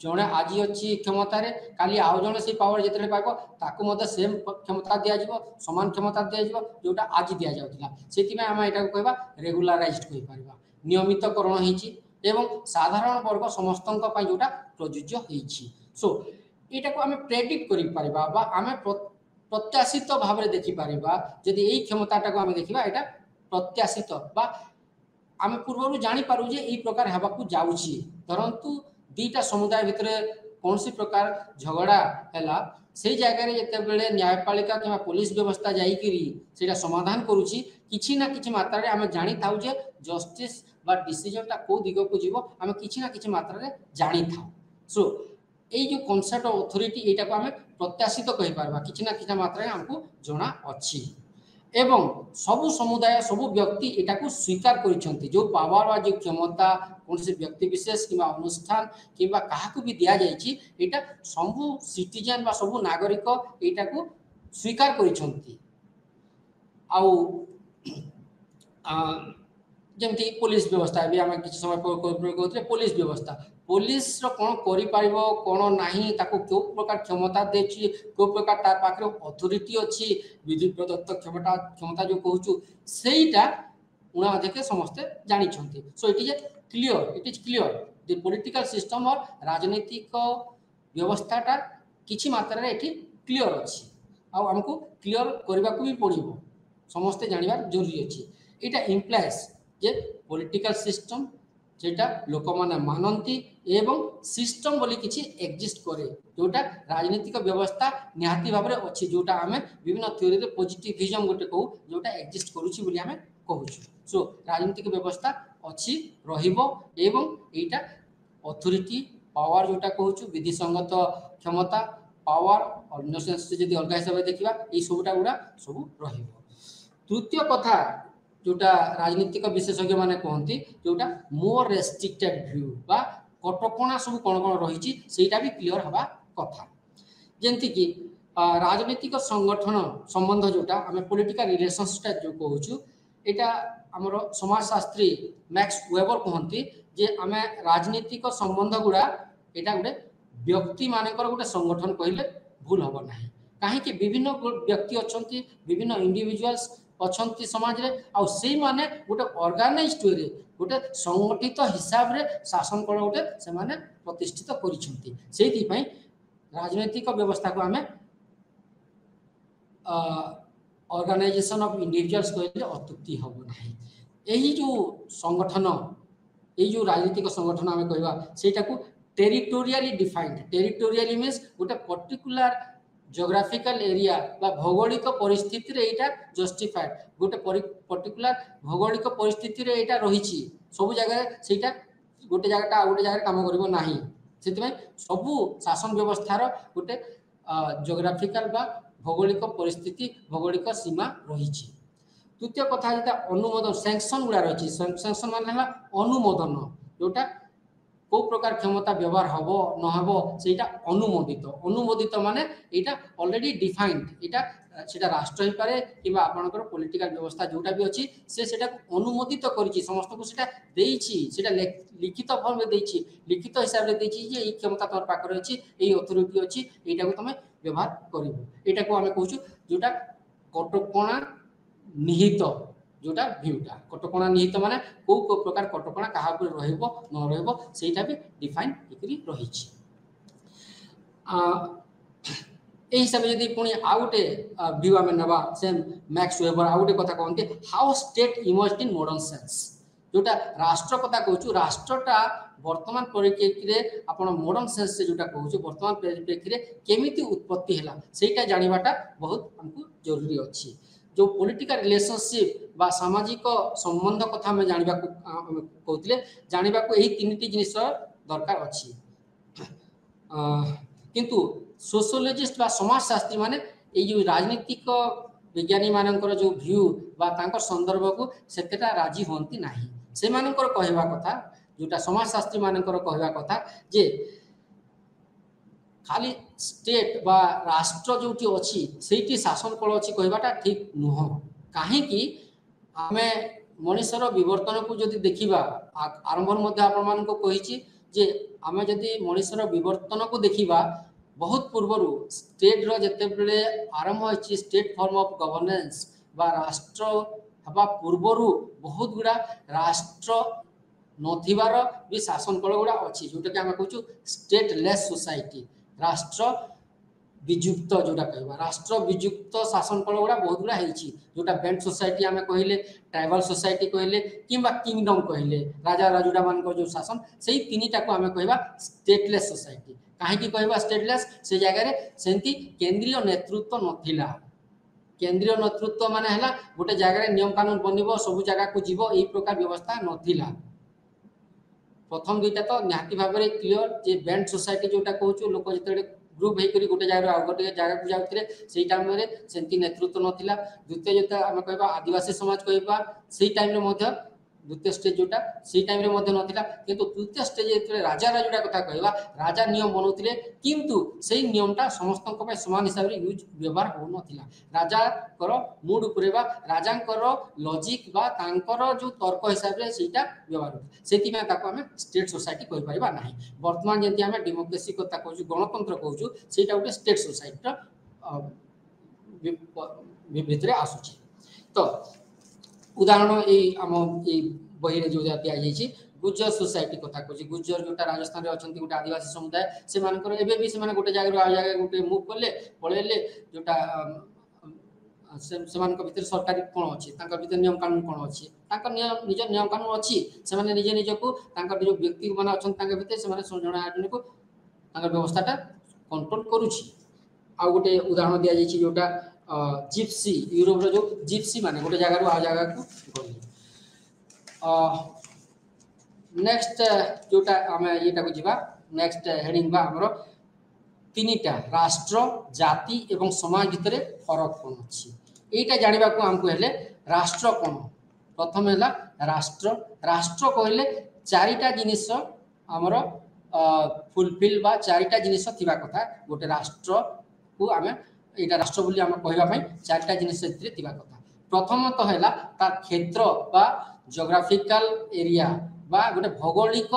Speaker 1: जणे आज अच्छी क्षमता रे काली आउ जणे से पावर जेते पाइबो ताकू मते सेम क्षमता दिया जिवो, समान क्षमता दिया जिवो जोटा आज दिया जाउतिला। सेति में हम एटा को कहबा रेगुलराइज्ड कहि परबा, नियमितकरण हेछि एवं साधारण वर्ग समस्तन पई जोटा प्रयोज्य हेछि। सो एटा को हम प्रेडिक्ट करि परबा बा हम प्रत्याशित भाव रे देखि परबा। यदि एई क्षमताटा को हम देखिबा एटा प्रत्याशित बा आम पूर्व जानी पारू जे एई प्रकार हेबा को जाउछि। परंतु दीटा समुदाय भितर कौन सी प्रकार झगड़ा हैला से जगह रे जते बेले न्यायपालिका किबा पुलिस व्यवस्था जाई करी सेटा समाधान करूछि किछि ना किछि मात्रा रे हम जानी थाउ जे जस्टिस बा डिसीजन ता को दिगो को जीवो हम किछि ना किछि मात्रा रे जानी थाउ। सो एई जो कांसेप्ट ऑफ अथॉरिटी एटा को हम प्रत्याशित कहि परबा किछि ना किछि मात्रा रे हमको जणा अछि एवं सबु समुदाय सबु व्यक्ति एटा को स्वीकार करिसंती। जो पावर वा जो क्षमता कौन से व्यक्ति विशेष किबा अनुष्ठान किबा काहा को भी दिया जायछि एटा सबु सिटीजन बा सबु नागरिक एटा को स्वीकार करिसंती। आउ जेमती पुलिस व्यवस्था भी आम किसी समय कहते पुलिस व्यवस्था पुलिस कौन करिपारिबो कौन नाही ताको क्यों प्रकार क्षमता देछि को प्रकार तार पाखरे अथॉरिटी अछि विधि प्रदत्त क्षमता जो कहूछु सेटा उना देखे समस्ते जानि छथि। So it is clear the political system और राजनीतिक व्यवस्थाटा किछि मात्रा रे एठी क्लियर अछि आ हमको क्लियर करबा को भी पड़िबो समस्ते जानिबार जरूरी अछि। एटा इम्प्लाइज जे पॉलिटिकल सिस्टम जेटा लोक माने मानंती एवं सिस्टम बोली किछि एग्जिस्ट करे जोटा राजनीतिक व्यवस्था निहाती भाबरे अछि जोटा हमें विभिन्न थ्योरी रे पॉजिटिविज्म गोटे कहू जोटा एग्जिस्ट करूछि बोली हमें कहूछु। सो राजनीतिक व्यवस्था अछि रहिबो एवं एटा अथॉरिटी पावर जोटा कहूछु विधि संगत क्षमता पावर अन्य सेंस जदि अलग हिसाब देखिबा ए सबटा गुडा सब रहिबो। तृतीय कथा जोटा राजनीतिक विशेषज्ञ माने कहती जोटा मोर रेस्ट्रिक्टेड व्यू बा कटकणा सब कौन कौन रही सेटा भी क्लियर हवा कथा। जेमती कि राजनीतिक संगठन संबंध जोटा आम पॉलिटिकल रिलेशनशिप जो कहूँ एटा आमर समाजशास्त्री मैक्स वेबर कहती जे आम राजनीतिक संबंध गुड़ा एटा गोटे व्यक्ति मानकर गोटे संगठन कहले भूल हम ना कहीं विभिन्न व्यक्ति अच्छा विभिन्न इंडिविजुअल्स अछंती समाज रे आ सेई माने गोटे ऑर्गेनाइज्ड वे रे गोटे संगठित हिसाब रे शासन कल गोटे से माने प्रतिष्ठित करिसंती सेति पई राजनैतिक व्यवस्था को आमे ऑर्गेनाइजेशन ऑफ इंडिविजुअल्स कहले अत्युक्ति हबो नाही एही जो संगठन एही जो राजनीतिक संगठन आमे कहबा सेटा को टेरिटोरियली डिफाइंड टेरिटोरियली मीन्स गोटे पर्टिकुलर जियोग्राफिकल एरिया बा भौगोलिक परिस्थिति रे एटा जस्टिफाइड गोटे पर्टिकुलर भौगोलिक परिस्थिति रे एटा रहिछि सब जगह सेटा गोटे जगहटा गोटे जगह काम करिवो नाही सेति में सब शासन व्यवस्थार गोटे जियोग्राफिकल बा भौगोलिक परिस्थिति भौगोलिक सीमा रहिछि द्वितीय कथा जेटा अनुमोदन सैंक्शन गुड़ा रही सैंक्शन मान अनुमोदन जोटा को प्रकार क्षमता व्यवहार हम न हम सेटा अनुमोदित अनुमोदित माने एटा ऑलरेडी डिफाइंड एटा सेटा राष्ट्र ही पारे किबा आपनकर पॉलिटिकल व्यवस्था जोटा भी अछि से सेटा अनुमोदित करिछि समस्त को सेटा देइछि सेटा लिखित फॉर्म में देइछि लिखित हिसाब रे देइछि जे ई क्षमता तोर पाकर अछि एई अथॉरिटी अछि एटा को तमे व्यवहार करिवो एटा को हमें कहूछु जोटा कटकणा निहित जोटा भ्यूटा कटकणा निहित माने को प्रकार कटकणा कहा पर रहइबो न रहइबो सेटा भी डिफाइन करी रहिछि ए हिसाब यदि पुणी आउटे व्यू आमे नबा सेम मैक्स वेबर आउटे कथा कहंती how state emerged in modern sense जोटा राष्ट्र कथा कहूछु राष्ट्रटा वर्तमान परिप्रेक्षी रे आपण मॉडर्न सेंस से जोटा कहूछु वर्तमान परिप्रेक्षी रे केमिति उत्पत्ति हैला सेटा जानिबाटा बहुत हमकु जरूरी अछि जो पॉलिटिकल रिलेशनशिप बा सामाजिक संबंध कथा में जानिबा को कहउतले जानिबा को एही तीनटी जिनिस दरकार अछि किंतु सोशियोलॉजिस्ट बा समाजशास्त्री माने ए जो राजनीतिक विज्ञानी मानकर जो व्यू बा तांकर संदर्भ को सेतेटा राजी होंती नाही से मानकर कहवा कथा जोटा समाजशास्त्री मानकर कहवा कथा जे खाली स्टेट बा राष्ट्र जोटी अछि सेठी शासन कल अछि कहबाटा ठीक नुह काहे कि आमे मनुष्यर विवर्तन को जदि देखिबा आरंभ मध्ये आपण मान को कहिछि जे आमे जदि मनुष्यर विवर्तन को देखिबा बहुत पूर्वरु स्टेट रो जते बेले आरंभ अछि स्टेट फॉर्म ऑफ गवर्नेंस बा राष्ट्र हबा पूर्वरु बहुत गुडा राष्ट्र नथिबार भी शासन कल गुडा अछि जोटा कि आमे कहछु स्टेट लेस सोसाइटी राष्ट्र विजुक्त जोटा कहबा राष्ट्र विजुक्त शासन कल गुडा बहुत गुडा हेछि जोटा बेंड सोसाइटी आमे कहिले ट्राइबल सोसाइटी कहिले किबा किंगडम कहिले राजा राजुडा मान को जो शासन सेही तीनीटा को आमे कहबा स्टेटलेस सोसाइटी काहे कि कहबा स्टेटलेस से जगह रे सेंती केंद्रीय नेतृत्व नथिला केंद्रीय नेतृत्व माने हला गोटे जगह रे नियम कानून बनिबो सब जगह को जीवो एही प्रकार व्यवस्था नथिला प्रथम दुईटा तो निहाती भाव में क्लियर जे बैंड सोसाइटी जोटा कहूँ लोक जो ग्रुप होकर गोटे जगह आउ गोटे जगह को जाते से टाइम में सेमती नेतृत्व नाला द्वितीय जो आम कह आदिवासी समाज कह से टाइम द्वितीय स्टेज जोटा से टाइम नाला किंतु तृतीय स्टेज जो राजा राजुड़ा कथा कहवा राजा नियम बनाते किंतु से नियमटा समस्त समान हिसाब से यूज व्यवहार हो नाला राजा मूड उपर राजा लॉजिक बा तांकर जो तर्क हिसाब से व्यवहार होता से आम स्टेट सोसाइटी कहि परिबा नाही वर्तमान जंती आम डेमोक्रेसी कथा कहूँ गणतंत्र कहूँ से गोटे स्टेट सोसाइटी भितर आसूची तो उदाहरण आम बही जो दिखाई गुज्जर सोसाइटी कथा कहूँ गुज्जर जोटा राजस्थान में अच्छा गोटे आदिवासी समुदाय से गोटे जगह आ जगह गोटे मुव कले पलैले जोटा से भितर सरकारी कौन अच्छी भर नियम कानून कौन अच्छी निज नियम कानून अच्छी से निजे निजक जो व्यक्ति मैंने अच्छा भितर जन को व्यवस्थाटा कंट्रोल करुच्ची आउ गोटे उदाहरण दि जाइए जोटा जिप्सी यूरोप जो जिप्सी माने गोटे जगह आ जगह को गले नेक्स्ट जोटा आम ये जीवा नेक्स्ट हेडिंग बा हमरो तीनिटा राष्ट्र जाति एवं समाज भितर फरक कौन अच्छी यहीटा जानवा को आमको हेले राष्ट्र कौन प्रथम है राष्ट्र राष्ट्र कहले चारिटा जिनिस आमर फुलफिल बा चारिटा जिनिस थिबा कथा गोटे राष्ट्र को आम यहाँ राष्ट्र बोली आम कहवाई चारिटा जिनिस थिबा कथा प्रथमतः है तार क्षेत्र बा जियोग्राफिकल एरिया बा गोटे भौगोलिक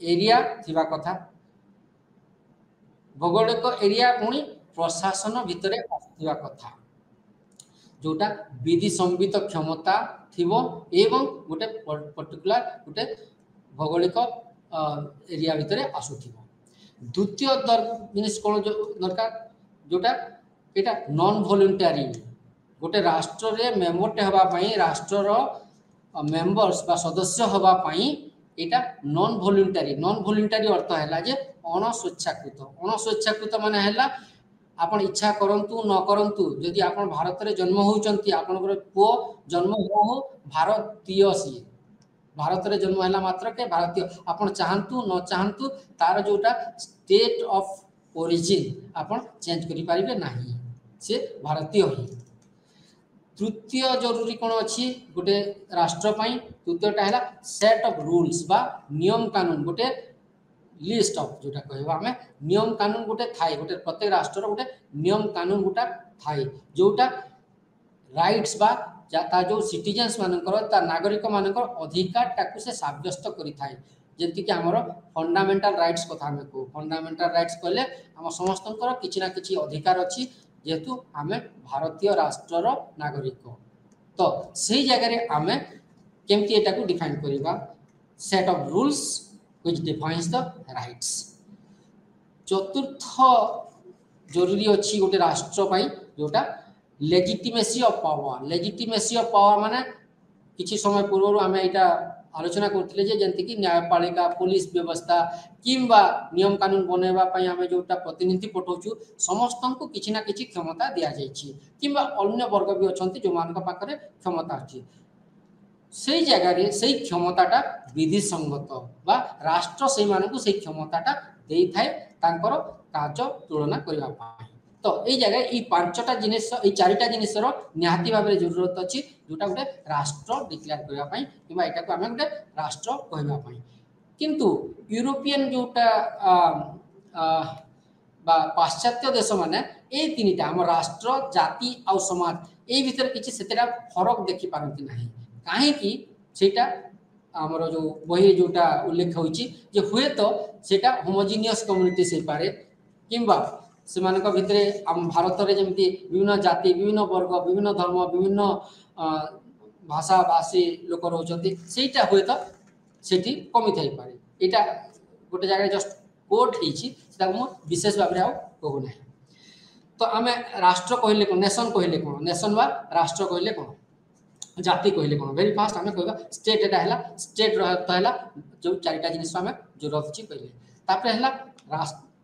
Speaker 1: एरिया थिबा कथा भौगोलिक एरिया पुणी प्रशासन भितर आसुवा कथा जोटा विधि संबित क्षमता थिबो एवं गोटे पर्टिकुलर गोटे भौगोलिक एरिया भितर आसुथिबो। द्वितीय जिनिस कौन दरकार जोटा एटा नॉन वॉलंटरी गोटे राष्ट्र रे मेंबरटे हवा पई राष्ट्र मेंबर्स बा सदस्य हवा पई एटा नॉन वॉलंटरी अर्थ हैला जे अणस्वेच्छाकृत माने हैला आपण इच्छा करंतु न करंतु यदि आपण भारत रे जन्म होउचंती आपनकर पुओ जन्म हो भारतीय सी भारत रे जन्म हैला मात्र के भारतीय आपण चाहंतु न चाहंतु तार जोटा स्टेट ऑफ ओरिजिन आपण चेंज करि पारिबे नाही से भारतीय ही। तृतीय जरूरी कौन अच्छी गोटे राष्ट्र पाई तृतीयटा है सेट ऑफ रूल्स बा नियम कानून गोटे लिस्ट ऑफ जोटा कहबा हमें नियम कानून गोटे थाए गोटे प्रत्येक राष्ट्र गोटे नियम कानून गोटा थाए जोटा राइट्स बा ता जो सिटीजन्स मानकर ता नागरिक मानकर अधिकार टाकू से साब्यस्त करि थाए जेंति कि हमर फंडामेंटल राइट्स कथा हमें को फंडामेंटल राइट्स कहले हम समस्तंकर किछि ना किछि अधिकार अछि जेहेतु आमे भारतीय राष्ट्रर नागरिक तो सही जगह रे आमे केमती एटा को डिफाइन करिबा set of rules which defines the rights. चतुर्थ जरूरी अछि गोटे राष्ट्र पई जोटा लेजिटिमेसी ऑफ पावर माने किछि समय पूर्व आमे एटा आलोचना करथिले जे जंति कि न्यायपालिका पुलिस व्यवस्था किंबा नियम कानून बनेबा पई आमे जोटा प्रतिनिधि पठौछु समस्तंको किछि ना किछि क्षमता दिया जायछि किंबा अन्य वर्ग भी अछंती जो मानक पाखरे क्षमता अछि सेही जगह रे सेही क्षमताटा विधि संगत बा राष्ट्र सेही मानकु सेही क्षमताटा देई थाए तांकर कार्य तुलना करिबा पई। तो ए जगह ई पांचटा जिनिस ई चारिटा जिनिसर निहाती भाबरे जरूरत अछि जोटा गोटे राष्ट्र डिक्लेयर करिबा पई किबा एटा को आमे गोटे राष्ट्र कहबा पई। किंतु यूरोपियन जोटा बा पाश्चात्य देश माने ए तीनटा हम राष्ट्र जाति आ समाज ए भीतर किछि सेतेटा फरक देखि पारंती नाही काहे कि सेटा हमर जो बही जोटा उल्लेख होइछि जे हुए तो सेटा होमोजिनियस कम्युनिटी से पारे किंबा से मानक भितरे हम भारत रे जेमति विभिन्न जाति विभिन्न वर्ग विभिन्न धर्म विभिन्न भाषा भाषी लोक रहउचंती सेटा हुए तो सेठी कमी थाई पारे एटा गोटे जगह जस्ट कोड हिची सेटा हम विशेष भाबरे आ कहू नाही। तो आमे राष्ट्र कहले कोन नेशन कहले कोन नेशन बा राष्ट्र कहले कोन जाति कहले कोन वेरी फास्ट आमे कहबा स्टेट एटा हैला स्टेट रहत हैला जो चारिटा जिनिस आमे जरूरत छी कहले तापर हैला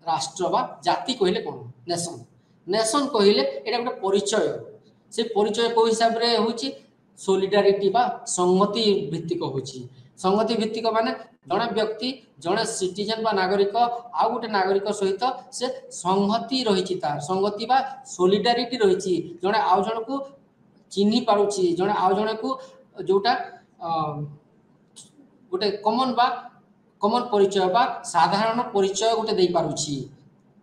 Speaker 1: राष्ट्र बा जाति कहले कोन नेशन कहले एटा गोटे परिचय से परिचय को हिसाब रे होची सॉलिडारिटी बा संगति भित्तिक होची संगति भित्तिक माने जणे व्यक्ति जणे सिटीजन बा नागरिक आ गोटे नागरिक सहित से संगति रहिची तार संगति बा सॉलिडारिटी रहिची जणे आ जण को चिन्ही पारुची जणे आ जण को जोटा गोटे कॉमन परिचय बा साधारण परिचय गोटे दे पारुची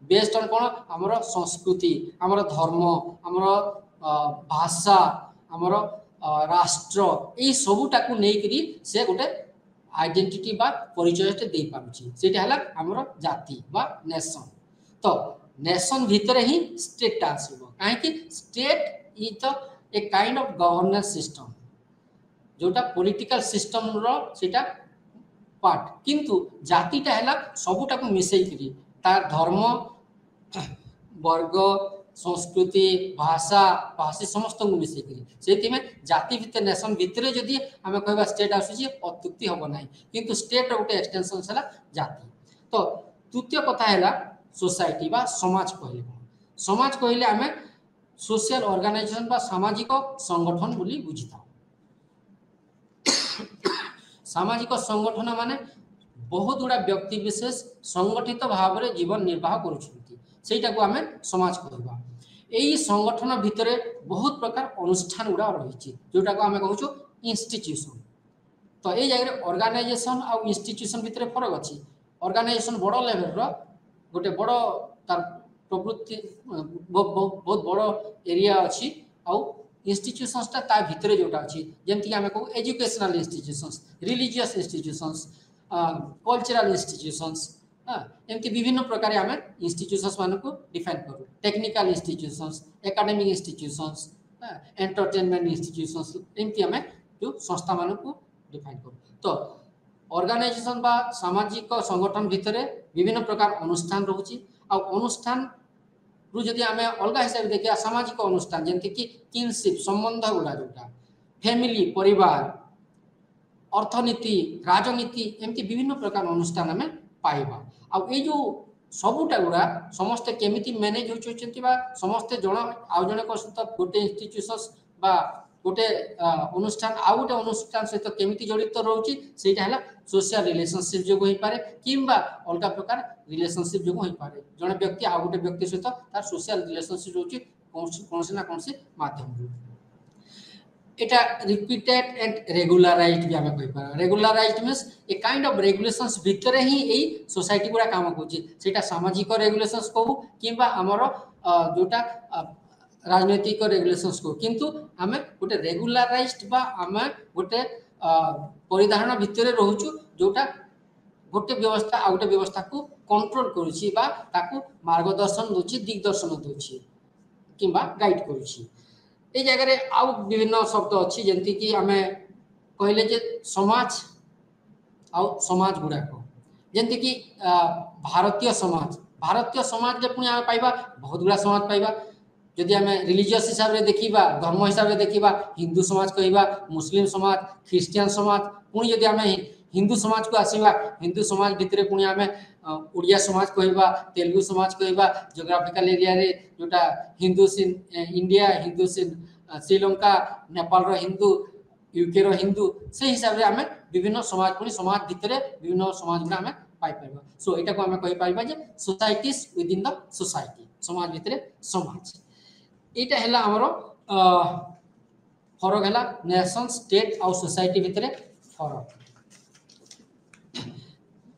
Speaker 1: बेस्ड ऑन कोन हमर संस्कृति हमर धर्म हमर भाषा हमर राष्ट्र ए सबुटा को नै करी से गोटे आइडेंटिटी बा परिचय दे पारुची सेटा हला हमर जाति बा नेशन। तो नेशन भीतर ही स्टेट आसीबो काहे कि state is the A kind of governance system जोटा पॉलिटिकल सिस्टम रो सेटा पार्ट किंतु जातिटा हैला सबुटा को मिसई करी तार धर्म वर्ग संस्कृति भाषा भाषी समस्त को मिसई करी सेति में जाति भितर नेशन भितर जदी हमें कहबा स्टेट आसी अत्युक्ति होबो नाही किंतु स्टेट रो गोटे एक्सटेंशन हैला जाति। तो तृतीय कथा हैला सोसाइटी बा समाज कहले हमें सोशल ऑर्गेनाइजेशन बा सामाजिक संगठन बोली बुझिता। सामाजिक संगठन माने बहुत गुड़ा व्यक्ति विशेष संगठित भाव में जीवन निर्वाह करुछंती सेटा को हमें समाज कहबा। एई संगठन भितरे बहुत प्रकार अनुष्ठान गुड़ा रही जोटा को हमें कहूँ इंस्टीट्यूशन। तो ये जगह ऑर्गेनाइजेशन आ इंस्टीट्यूशन भितर फरक अच्छी ऑर्गेनाइजेशन बड़ लेवल रो गोटे बड़ तार प्रवृत्ति बहुत बड़ एरिया अच्छी आउ इंस्टीट्यूशंस ता भितर जोटा अच्छी जमती आम कहू educational institutions religious institutions cultural institutions एमती विभिन्न प्रकार आम इंस्टीट्यूशंस मान को डिफाइन करूँ technical institutions academic institutions entertainment institutions एमती आम जो संस्था मान को डिफाइन कर। तो ऑर्गेनाइजेशन बा सामाजिक संगठन भितर विभिन्न प्रकार अनुष्ठान रोची आ अनुष्ठान रु जदि आम अलग हिसाब से देखा सामाजिक अनुष्ठान जमती कि किनशिप संबंध गुड़ा जोटा फैमिली परिवार अर्थनीति राजनीति एमती विभिन्न प्रकार अनुष्ठान आम पाइबा आ जो सबुटा गुड़ा समस्ते केमिति मैनेज होती समस्ते जन आउ जन सहित गोटे इंस्टीट्यूशंस बा गोटे अनुष्ठान आउ गोटे अनुष्ठान सहित केमिति जड़ित रोचे सेटा सोशल रिलेशनशिप जो हो पारे किंबा अलग प्रकार रिलेशनशिप जो हो पारे जड़े व्यक्ति आउ गोटे व्यक्ति सहित तार सोशल रिलेशनशिप रोचे कौन ना कौन माध्यम एटा रिपीटेड एंड रेगुलराइज्ड भी आमे कहि पारा। Regularised means a kind of regulations भितर ही एई सोसाइटी गुडा काम करछि सेटा सामाजिक रेगुलेशंस कहू किंबा हमर जोटा राजनीतिक रेगुलेशंस को किंतु आमे गोटे रेगुलराइज्ड बा आमे गोटे परिधारण भितर रहउछु जोटा गोटे व्यवस्था आ गोटे व्यवस्था को कंट्रोल करूछि बा ताकू मार्गदर्शन दोछि दिग्दर्शन दोछि किंबा गाइड करूछि। ए जगह आउ विभिन्न शब्द अच्छी जमती कि आम कहले जे समाज आउ समाज गुड़ाक जमती कि भारतीय समाज पुणी आम पाइबा बहुत गुड़ा समाज पाइबा जदि आम रिलीजियस हिसाब से देखा धर्म हिसाब से देखा हिंदू समाज कहवा मुस्लिम समाज ख्रिस्टियन समाज पुणी जदि आम हिंदू समाज को आसवा हिंदू समाज भितर पुणी आम ओडिया समाज कहवा तेलुगु समाज कहवा जोग्राफिकल एरिया रे जोटा Hindus in India Hindus in Sri Lanka Nepal रो हिंदू यूके रो हिंदू से हिसाब से आम विभिन्न समाज पुणी समाज भितर विभिन्न समाज गुड़ा आम पाई पाइबा। सो एटा को आम कहि पाइबा जे societies with in the society समाज भितर समाज एटा हैला हमरो फरक हैला नेशन स्टेट और सोसाइटी भितर फरक।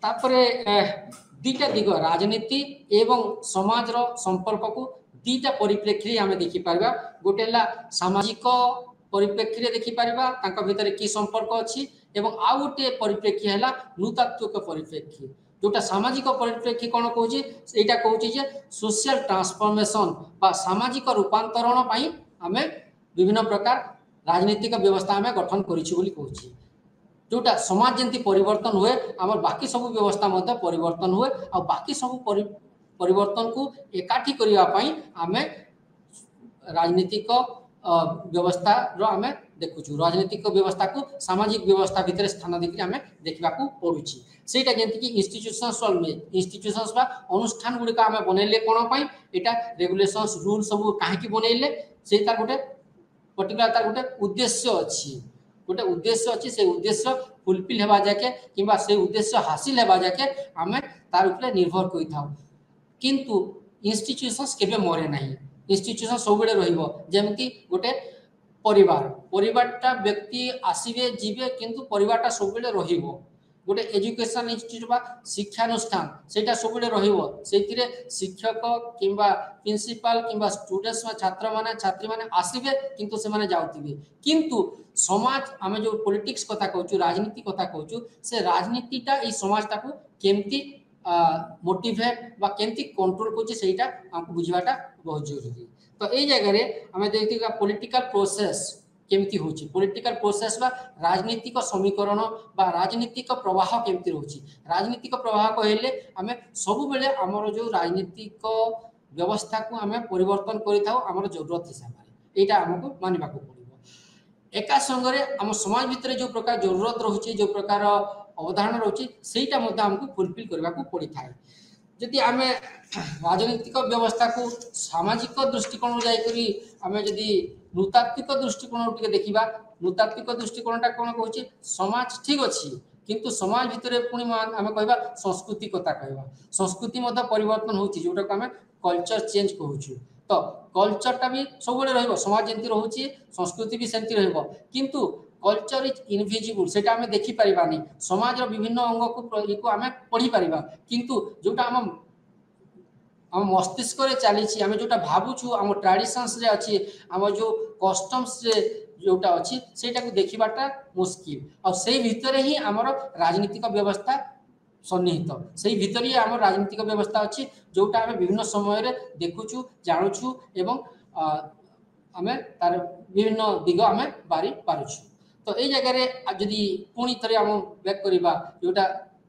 Speaker 1: तापरे दीटा दिग राजनीति एवं समाज रो संपर्क को दीटा परिप्रेक्षी आम देखि पारबा गोटे ला सामाजिक परिप्रेक्षी देखि पारबा तांका भितर की संपर्क अछि एवं आ गोटे परिप्रेक्षी हैला नृतात्मक परिप्रेक्षी जोटा सामाजिक परिप्रेक्षी कोन कहूची एटा कहूची जे सोशल ट्रांसफॉर्मेशन बा सामाजिक रूपांतरण पई आमे विभिन्न प्रकार राजनीतिक व्यवस्था आमे गठन करिछि बोली कहूची जोटा समाज जंती परिवर्तन हुए आम बाकी सब व्यवस्था मध्य परिवर्तन हुए आ बाकी सब परिवर्तन को एकाठी करिया पई आमे राजनीतिक व्यवस्था रो आमे देखुछु राजनीतिक व्यवस्था को सामाजिक व्यवस्था भितर स्थान देकि आमे देखबा को पड़ुछि सेटा जंती कि इंस्टीट्यूशंस बा अनुष्ठान गुडी का आमे बनेले कोन पई एटा रेगुलेशंस रूल सब काहे कि बनेले सेटा गोटे पर्टिकुलर तार गोटे उद्देश्य अच्छी से उद्देश्य फुलफिल हेबा जाके किंबा से उद्देश्य हासिल हेबा जाके आमे तार ऊपर निर्भर करि थाउ किंतु इंस्टीट्यूशंस केबे मरे नाही इंस्टीट्यूशन सब बेले रहिबो जेमति गोटे परिवारटा व्यक्ति आसीबे जीवे किंतु परिवारटा सब बेले रहिबो गोटे एजुकेशन इंस्टीट्यूट बा शिक्षानुष्ठान सेटा सब बेले रहिबो सेतिरे शिक्षक किंबा प्रिंसिपल किंबा स्टूडेंट्स छात्र माने आसीबे किंतु से माने जाउतिबे किंतु समाज आमे जो पॉलिटिक्स कथा कहूँ राजनीति कथा कहूँ से राजनीतिटा ई समाजटा को केमती मोटिवेट बा केमती कंट्रोल करछि सेटा हमको बुझवाटा बहुत जरूरी। तो ए जगह रे हमें देखिगा पॉलिटिकल प्रोसेस केमती होछि पॉलिटिकल प्रोसेस बा राजनीतिक समीकरण बा राजनीतिक प्रवाह केमती रहछि राजनीतिक प्रवाह कहले हमें सब बेले हमर जो राजनीतिक व्यवस्था को हमें परिवर्तन करिथाउ हमर जरूरत हिसाब रे एटा हमको मानिबा को एका संगरे आम समाज भितर जो प्रकार जरूरत रोचे जो प्रकार अवधारणा रोचे सेटा मध्य हमको फुलफिल करबा को पड़ी थाए जदि आमे राजनीतिक व्यवस्था को सामाजिक दृष्टिकोण जाय करी आमे जदि नृतात्विक दृष्टिकोण टिके देखिबा नृतात्विक दृष्टिकोणटा कोन कहूची समाज ठीक अछि किंतु समाज भितर पुणी आमे कहबा संस्कृति कथा कहबा संस्कृति मध्य परिवर्तन होची जोटा को आमे कल्चर चेंज कहूछु तो कल्चरटा भी सब बेले रहइबो समाज जंती रहउची संस्कृति भी सेंती रहइबो किंतु कल्चर इज इनविजिबल सेटा हमें देखि परिबानी समाज रो विभिन्न अंग को हमें पढ़ी परिबा किंतु जोटा हम मस्तिष्क रे चलीछि हमें जोटा भाबुछु हम ट्रेडिशंस रे अछि हम जो कस्टम्स रे जोटा अछि सेटा को देखिबाटा मुश्किल और सेही भितर ही हमर राजनीतिक व्यवस्था सन्निहित से भीतर ही आम राजनीतिक व्यवस्था अच्छी जोटा आम विभिन्न समय देखुचु जानूछु एवं आमे तार विभिन्न दिग आमे बारी पारुछु। तो ये जगह रे जदि पुणी थरे हम बैक करबा जोटा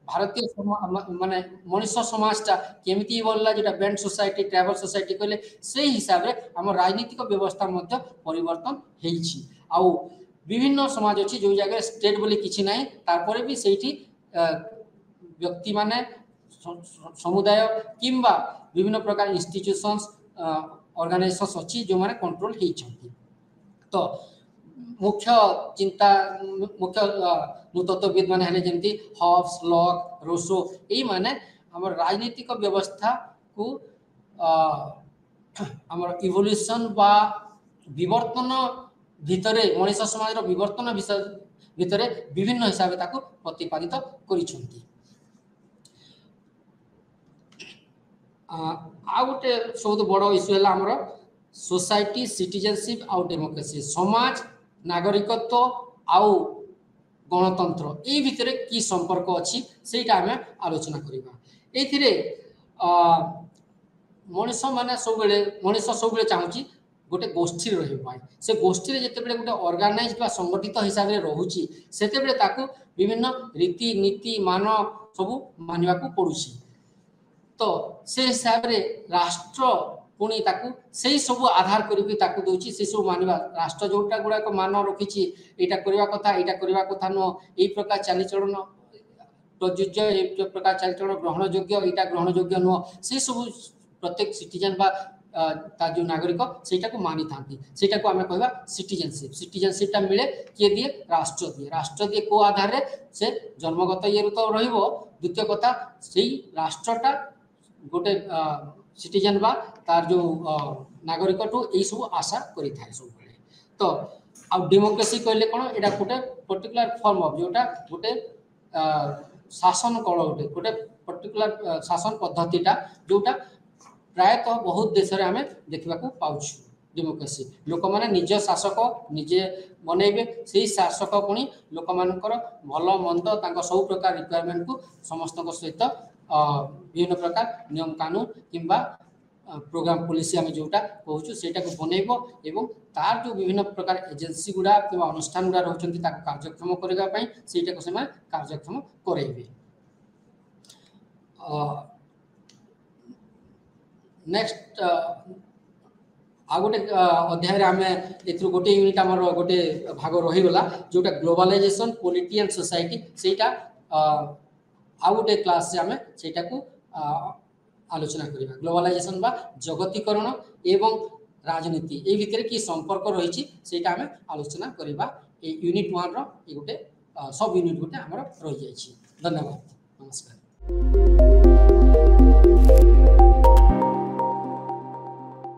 Speaker 1: भारतीय माने मनुष्य समाजटा केमिति बोलला जेटा बैंड सोसाइटी ट्राइबल सोसाइटी कहले से हिसाब रे हम राजनीतिक व्यवस्था मध्य परिवर्तन हेइछि। आउ विभिन्न समाज अछि जो जगह स्टेट बोली किछि नाही तारपरे भी सेठी व्यक्ति माने समुदाय किंबा विभिन्न प्रकार इंस्टीट्यूशंस ऑर्गेनाइजेशंस अछि जो माने कंट्रोल हेइछंती। तो मुख्य चिंता मुख्य नूतत्वविद माने हने जेमती हॉब्स लॉक रोसो एई माने हमर राजनीतिक व्यवस्था को हमर इवोल्यूशन बा विवर्तन भितरे मनुष्य समाज रो विवर्तन विषय भितरे विभिन्न हिसाब ताको प्रतिपादित करिसंती। आ गोटे सबुत बड़ इश्यू है हमर सोसाइटी सिटीजनशिप आउ डेमोक्रेसी समाज नागरिकत्व आउ गणतंत्र ए भितरे की संपर्क अछि सेटा हमें आलोचना करिबा। एथिरे मनुष्य सब बेले चाहूची गोटे गोष्ठी रहिबा से गोष्ठी रे जते बेले गोटे ऑर्गेनाइज बा संगठित हिसाब रे रहूची सेते बेले ताकू विभिन्न रीति नीति मान सब मानिबा को पड़ुची। तो से हिसाब रे राष्ट्र पुणी ताकू सेही सब आधार करिकि ताकू दोची से सब मानिबा राष्ट्र जोटा गुडा को मान रखिछि एटा करबा कथा न एई प्रकार चालीचलन प्रयोज्य ए प्रकार चालीचलन ग्रहण योग्य एटा ग्रहण योग्य न से सब प्रत्येक सिटीजन बा ता जो नागरिक सेटा को मानि थांती सेटा को हमें कहबा सिटीजनशिप ता मिले के दिए राष्ट्र दिए को आधार रे से जन्मगत ये तो रहिबो। द्वितीय कथा सेही राष्ट्रटा गोटे सिटीजन बा तार जो नागरिक टू ए सब आशा करि थाए सब बेले। तो आ डेमोक्रेसी कहले कोन एटा गोटे पर्टिकुलर फॉर्म ऑफ जोटा गोटे शासन कल गोटे पर्टिकुलर शासन पद्धतिटा जोटा प्रायतः बहुत देश रे हमें देखबा को पाउछु। डेमोक्रेसी लोक माने निज शासक निजे बनेबे सेही शासक पुनी लोक मानकर भलो मंद तांको सब प्रकार रिक्वायरमेंट को समस्त को सहित विभिन्न प्रकार नियम कानून किंबा प्रोग्राम पॉलिसी आम जोटा कहूँ सेटा को बनइब एवं तार जो विभिन्न प्रकार एजेंसी गुड़ा कि अनुष्ठान गुड़ा रोचंती ताको कार्यक्षम करबा पई सेटा को सेमा कार्यक्षम करेबे। नेक्स्ट आ गोटे अध्याय रे आमे एथु गोटे यूनिट हमर गोटे भाग रही गला जोटा ग्लोबलाइजेशन पॉलिटी एंड सोसाइटी सेटा आ गोटे क्लास से आमे सेटा को आलोचना करिबा। ग्लोबलाइजेशन बा जगतीकरण एवं राजनीति ए भितर की संपर्क रही सेटा आमे आलोचना करिबा। ए यूनिट 1 रो ए गोटे सब यूनिट गोटे हमर रही जायछि। धन्यवाद नमस्कार।